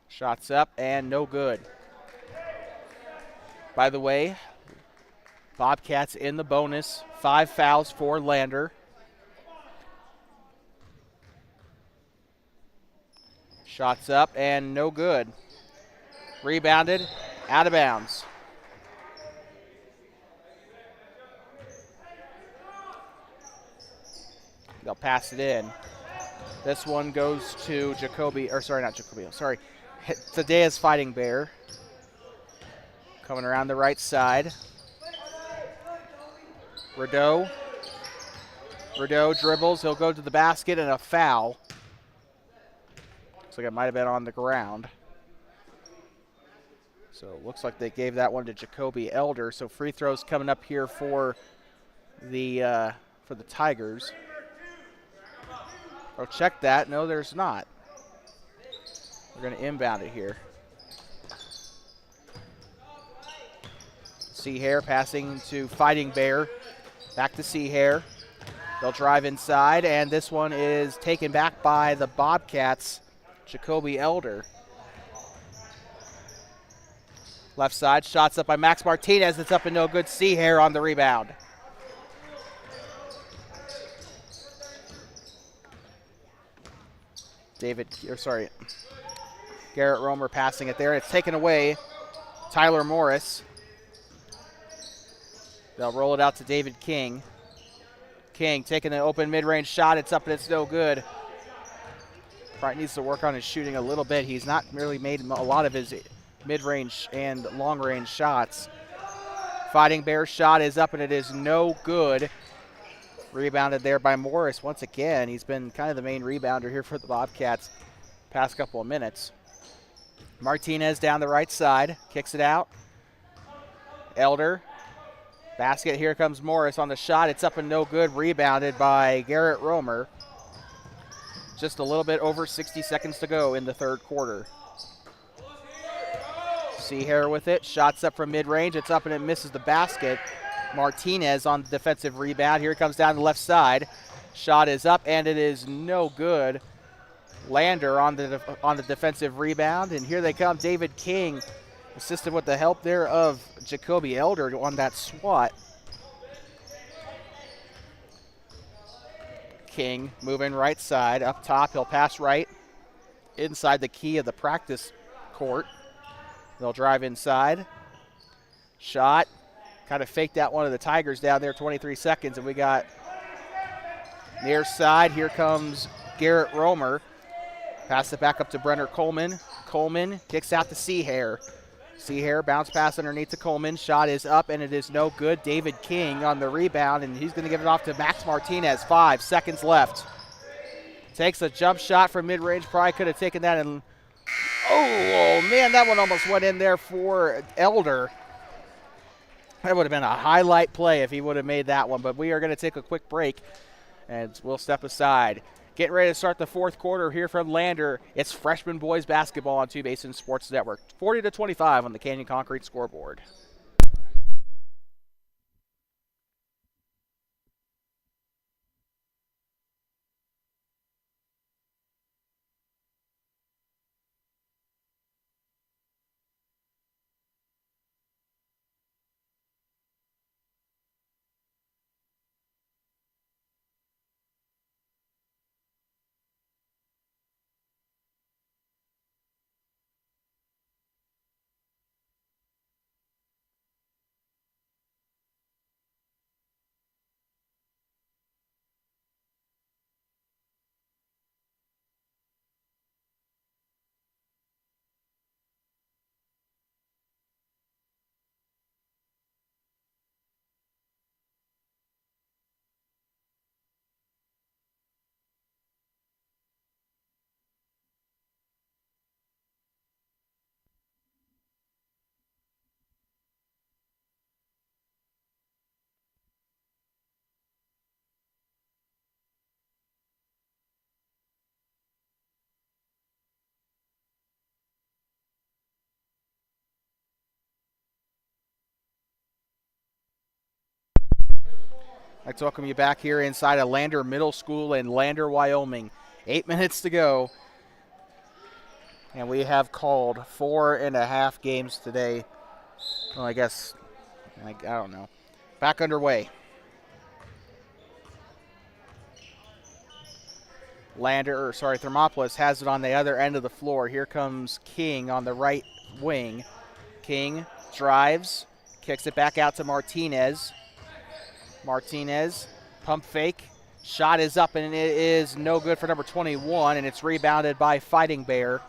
Shots up and no good. By the way, Bobcats in the bonus. 5 fouls for Lander. Shots up and no good. Rebounded, out of bounds. They'll pass it in. This one goes to Jacoby, or sorry, not Jacoby, sorry. Tadea's Fighting Bear. Coming around the right side. Rideau dribbles. He'll go to the basket and a foul. Looks like it might have been on the ground. So it looks like they gave that one to Jacoby Elder. So free throws coming up here for the Tigers. Oh, check that. No, there's not. We're going to inbound it here. Seahair passing to Fighting Bear. Back to Seahair. They'll drive inside, and this one is taken back by the Bobcats, Jacoby Elder. Left side, shots up by Max Martinez. It's up and no good. Seahair on the rebound. Garrett Romer passing it there. It's taken away. Tyler Morris. They'll roll it out to David King. King taking an open mid-range shot. It's up and it's no good. Probably needs to work on his shooting a little bit. He's not really made a lot of his mid-range and long-range shots. Fighting Bear shot is up and it is no good. Rebounded there by Morris once again. He's been kind of the main rebounder here for the Bobcats past couple of minutes. Martinez down the right side. Kicks it out. Elder. Basket, here comes Morris on the shot. It's up and no good. Rebounded by Garrett Romer. Just a little bit over 60 seconds to go in the third quarter. Seahair with it. Shots up from mid-range. It's up and it misses the basket. Martinez on the defensive rebound. Here it comes down the left side. Shot is up and it is no good. Lander on the defensive rebound. And here they come. David King assisted with the help there of Jacoby Elder on that swat. King moving right side. Up top, he'll pass right inside the key of the practice court. They'll drive inside. Shot. Kind of faked out one of the Tigers down there, 23 seconds, and we got near side. Here comes Garrett Romer. Pass it back up to Brenner Coleman. Coleman kicks out to Seahair. Seahair bounce pass underneath to Coleman. Shot is up and it is no good. David King on the rebound, and he's going to give it off to Max Martinez. 5 seconds left. Takes a jump shot from mid-range. Probably could have taken that and oh man, that one almost went in there for Elder. That would have been a highlight play if he would have made that one, but we are going to take a quick break and we'll step aside. Getting ready to start the fourth quarter here from Lander. It's freshman boys basketball on Two Basins Sports Network. 40-25 on the Canyon Concrete scoreboard. I'd like to welcome you back here inside of Lander Middle School in Lander, Wyoming. 8 minutes to go. And we have called 4.5 games today. Well, I guess, I don't know. Back underway. Thermopolis has it on the other end of the floor. Here comes King on the right wing. King drives, kicks it back out to Martinez. Martinez, pump fake. Shot is up, and it is no good for number 21, and it's rebounded by Fighting Bear.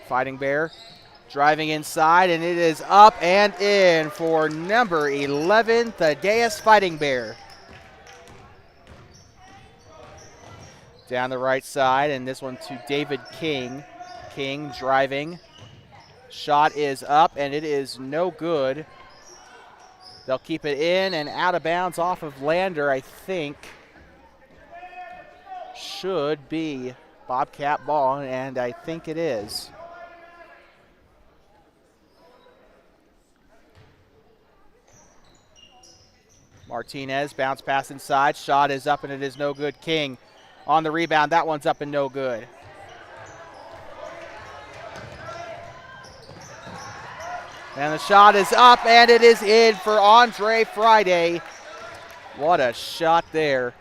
Fighting Bear driving inside, and it is up and in for number 11, Thaddeus Fighting Bear. Down the right side, and this one to David King. King driving. Shot is up, and it is no good. They'll keep it in and out of bounds off of Lander, I think. Should be Bobcat ball, and I think it is. Martinez, bounce pass inside. Shot is up, and it is no good. King on the rebound. That one's up and no good. And the shot is up, and it is in for Andre Friday. What a shot there.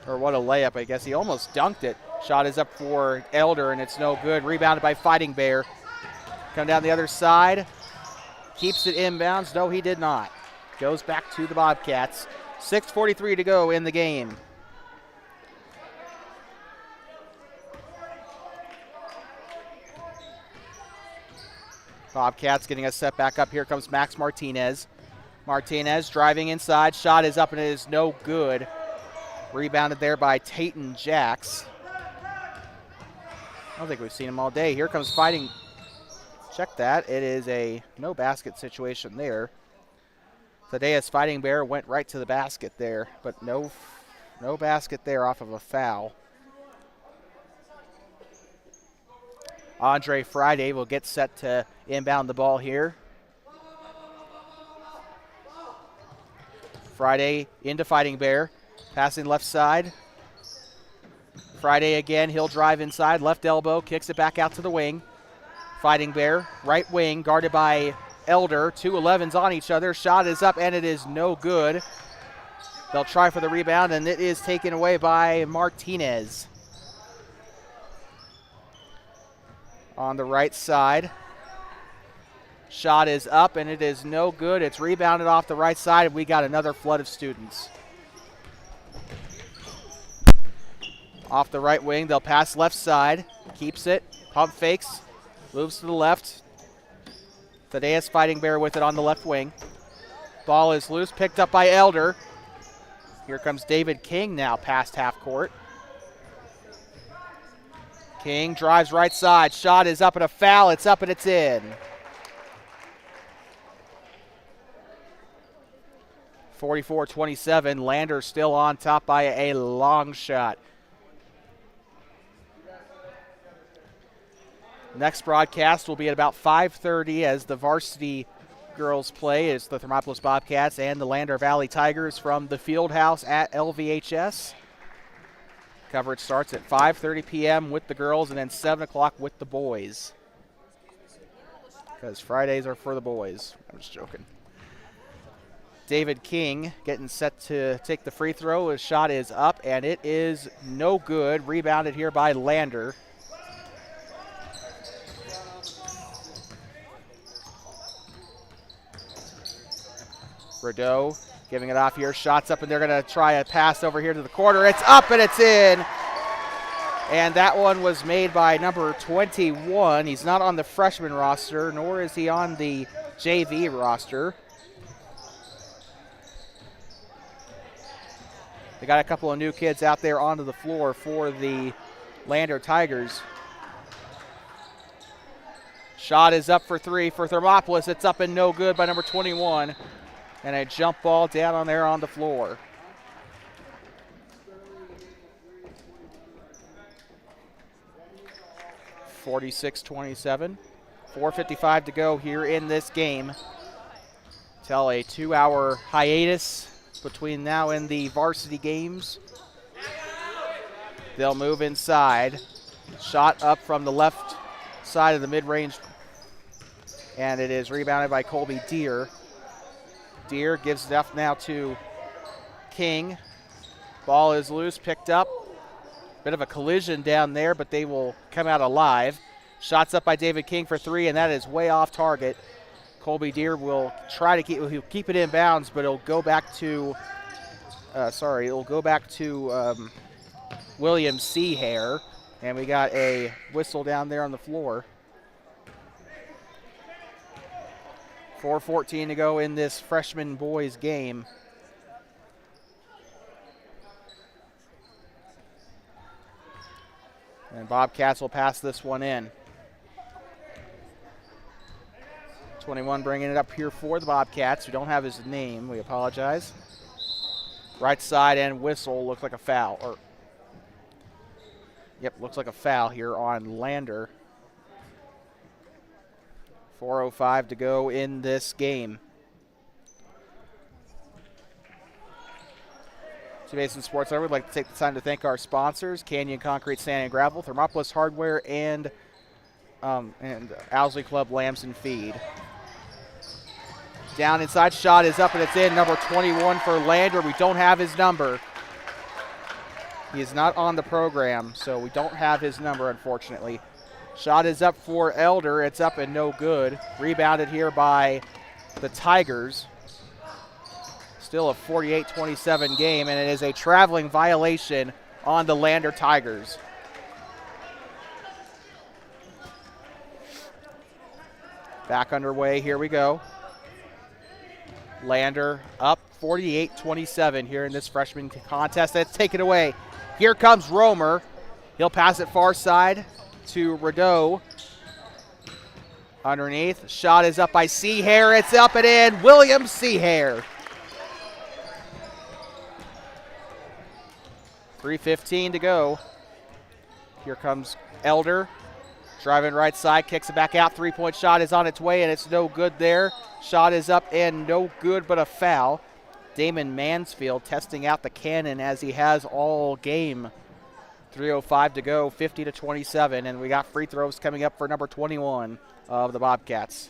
Or what a layup, I guess. He almost dunked it. Shot is up for Elder, and it's no good. Rebounded by Fighting Bear. Come down the other side. Keeps it inbounds. No, he did not. Goes back to the Bobcats. 6:43 to go in the game. Bobcats getting a set back up. Here comes Max Martinez. Martinez driving inside. Shot is up, and it is no good. Rebounded there by Tayton Jacks. I don't think we've seen him all day. Here comes Fighting. Check that. It is a no basket situation there. Thaddeus Fighting Bear went right to the basket there, but no basket there off of a foul. Andre Friday will get set to inbound the ball here. Friday into Fighting Bear. Passing left side. Friday again, he'll drive inside. Left elbow, kicks it back out to the wing. Fighting Bear, right wing, guarded by Elder. 2 11s on each other. Shot is up, and it is no good. They'll try for the rebound, and it is taken away by Martinez. On the right side. Shot is up, and it is no good. It's rebounded off the right side, and we got another flood of students. Off the right wing, they'll pass left side. Keeps it. Pump fakes. Moves to the left. Thaddeus Fighting Bear with it on the left wing. Ball is loose, picked up by Elder. Here comes David King now past half court. King drives right side. Shot is up and a foul. It's up and it's in. 44-27. Lander still on top by a long shot. Next broadcast will be at about 5:30 as the varsity girls play. It's the Thermopolis Bobcats and the Lander Valley Tigers from the field house at LVHS. Coverage starts at 5:30 p.m. with the girls and then 7 o'clock with the boys. Because Fridays are for the boys. I'm just joking. David King getting set to take the free throw. His shot is up, and it is no good. Rebounded here by Lander. Rideau giving it off here. Shots up, and they're going to try a pass over here to the corner. It's up, and it's in. And that one was made by number 21. He's not on the freshman roster, nor is he on the JV roster. They got a couple of new kids out there onto the floor for the Lander Tigers. Shot is up for three for Thermopolis. It's up and no good by number 21. And a jump ball down on there on the floor. (46-27). 4:55 to go here in this game. Till a 2-hour hiatus between now and the varsity games. They'll move inside. Shot up from the left side of the mid-range, and it is rebounded by Colby Deere. Deere gives it up now to King. Ball is loose, picked up. Bit of a collision down there, but they will come out alive. Shots up by David King for three, and that is way off target. Colby Deere will try to keep it in bounds, but it'll go back to William Seahair, and we got a whistle down there on the floor. 4:14 to go in this freshman boys game. And Bobcats will pass this one in. 21 bringing it up here for the Bobcats. We don't have his name. We apologize. Right side and whistle. Looks like a foul. Looks like a foul here on Lander. 4:05 to go in this game. Basin Sports Center would like to take the time to thank our sponsors: Canyon Concrete, Sand and Gravel, Thermopolis Hardware, and Owsley Club Lambs and Feed. Down inside, shot is up and it's in. Number 21 for Lander. We don't have his number. He is not on the program, so we don't have his number, unfortunately. Shot is up for Elder. It's up and no good. Rebounded here by the Tigers. Still a 48-27 game, and it is a traveling violation on the Lander Tigers. Back underway, here we go. Lander up 48-27 here in this freshman contest. That's taken away. Here comes Romer. He'll pass it far side to Rideau. Underneath, shot is up by Seahair. It's up and in. William Seahair. 3:15 to go. Here comes Elder. Driving right side, kicks it back out. Three-point shot is on its way, and it's no good there. Shot is up and no good, but a foul. Damon Mansfield testing out the cannon as he has all game. 3:05 to go, 50-27, and we got free throws coming up for number 21 of the Bobcats.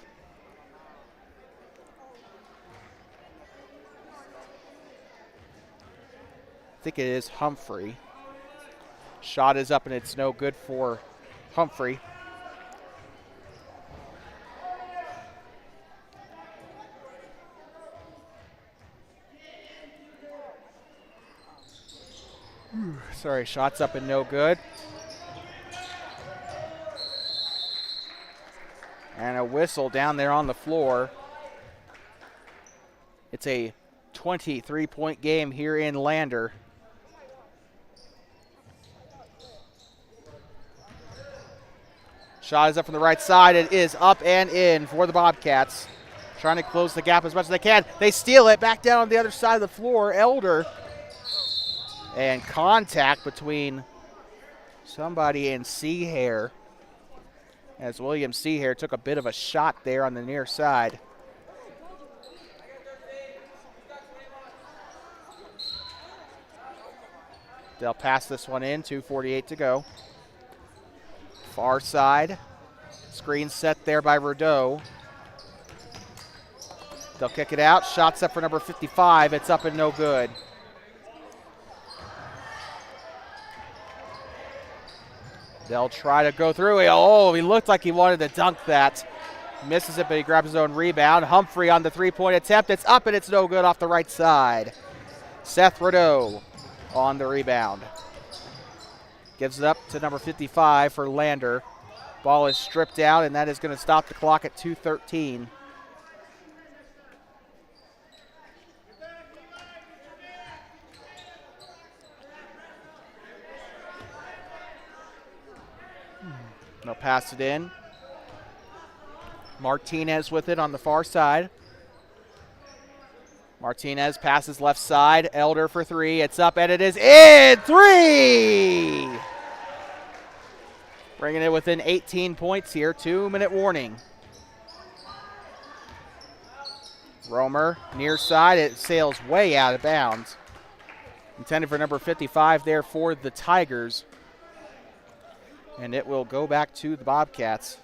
I think it is Humphrey. Shot is up and it's no good for Humphrey. Sorry, shots up and no good. And a whistle down there on the floor. It's a 23-point game here in Lander. Shot is up from the right side. It is up and in for the Bobcats. Trying to close the gap as much as they can. They steal it back down on the other side of the floor. Elder. And contact between somebody and Seahair, as William Seahair took a bit of a shot there on the near side. They'll pass this one in, 2:48 to go. Far side, screen set there by Rideau. They'll kick it out, shots up for number 55, it's up and no good. They'll try to go through. Oh, he looked like he wanted to dunk that. Misses it, but he grabs his own rebound. Humphrey on the three-point attempt. It's up, and it's no good off the right side. Seth Rideau on the rebound. Gives it up to number 55 for Lander. Ball is stripped out, and that is going to stop the clock at 2:13. They'll pass it in. Martinez with it on the far side. Martinez passes left side. Elder for three. It's up and it is in. Three! Bringing it within 18 points here. 2-minute warning. Romer, near side, it sails way out of bounds. Intended for number 55 there for the Tigers. And it will go back to the Bobcats.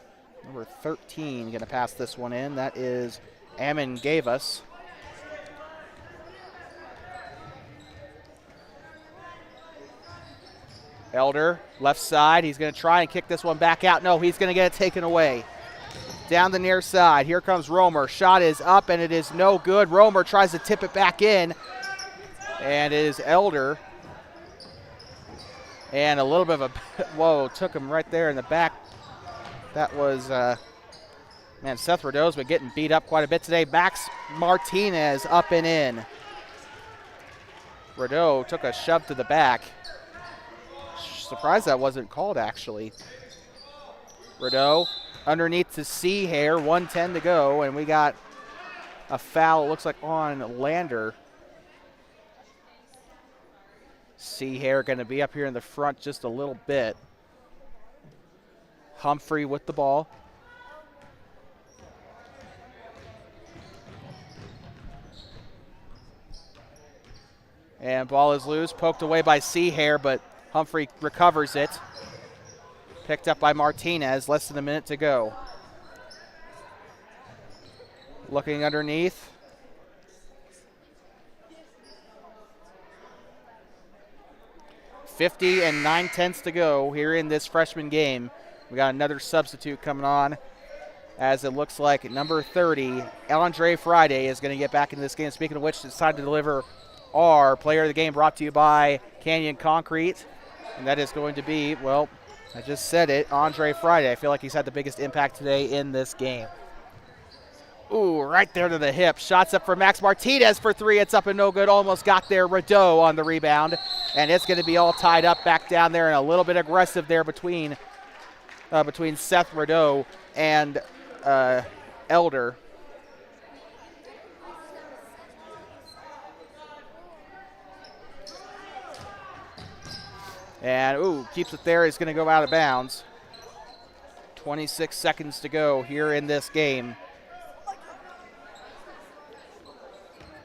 Number 13 going to pass this one in. That is Ammon Gavus. Elder, left side. He's going to try and kick this one back out. No, he's going to get it taken away. Down the near side. Here comes Romer. Shot is up, and it is no good. Romer tries to tip it back in. And it is Elder. And a little bit of a, whoa, took him right there in the back. That was, man, Seth Rideau's been getting beat up quite a bit today. Max Martinez up and in. Rideau took a shove to the back. Surprised that wasn't called, actually. Rideau underneath to Seahair, 1:10 to go, and we got a foul, it looks like, on Lander. Seahair going to be up here in the front just a little bit. Humphrey with the ball. And ball is loose, poked away by Seahair, but Humphrey recovers it. Picked up by Martinez, less than a minute to go. Looking underneath. .50 and 9/10 to go here in this freshman game. We got another substitute coming on, as it looks like number 30, Andre Friday, is going to get back into this game. Speaking of which, it's time to deliver our player of the game, brought to you by Canyon Concrete. And that is going to be, well, I just said it, Andre Friday. I feel like he's had the biggest impact today in this game. Ooh, right there to the hip. Shots up for Max Martinez for three. It's up and no good. Almost got there. Rideau on the rebound. And it's going to be all tied up back down there, and a little bit aggressive there between Seth Rideau and Elder. And, ooh, keeps it there. He's going to go out of bounds. 26 seconds to go here in this game.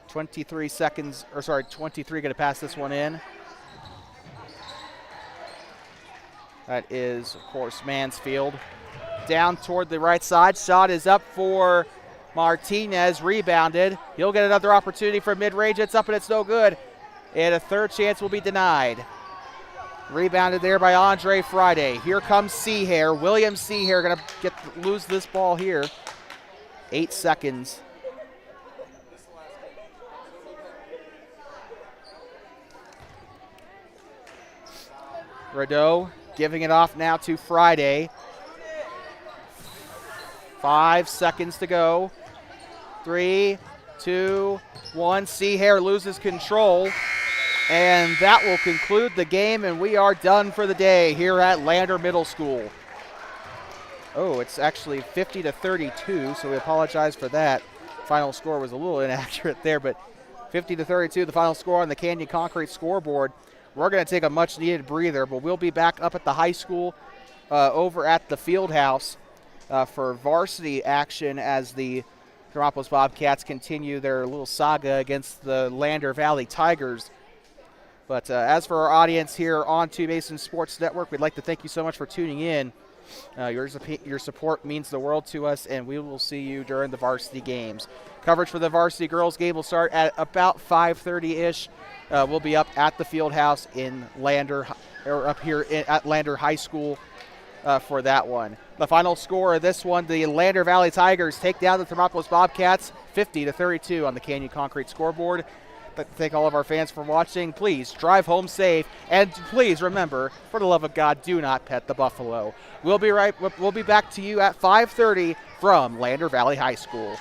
23 seconds, or sorry, 23 going to pass this one in. That is, of course, Mansfield. Down toward the right side. Shot is up for Martinez. Rebounded. He'll get another opportunity for mid-range. It's up and it's no good. And a third chance will be denied. Rebounded there by Andre Friday. Here comes Seahair. William Seahair going to lose this ball here. 8 seconds. Rideau giving it off now to Friday. 5 seconds to go. 3, 2, 1. Seahair loses control. And that will conclude the game, and we are done for the day here at Lander Middle School. Oh, it's actually 50-32, so we apologize for that. Final score was a little inaccurate there, but 50-32, the final score on the Canyon Concrete scoreboard. We're going to take a much-needed breather, but we'll be back up at the high school over at the field house for varsity action as the Thermopolis Bobcats continue their little saga against the Lander Valley Tigers. But as for our audience here on Two Masons Sports Network, we'd like to thank you so much for tuning in. Your support means the world to us, and we will see you during the varsity games. Coverage for the varsity girls game will start at about 5:30-ish. We'll be up at the field house in Lander, or up here at Lander High School for that one. The final score of this one, the Lander Valley Tigers take down the Thermopolis Bobcats 50-32 on the Canyon Concrete scoreboard. I'd like to thank all of our fans for watching. Please drive home safe, and please remember, for the love of God, do not pet the buffalo. We'll be back to you at 5:30 from Lander Valley High School.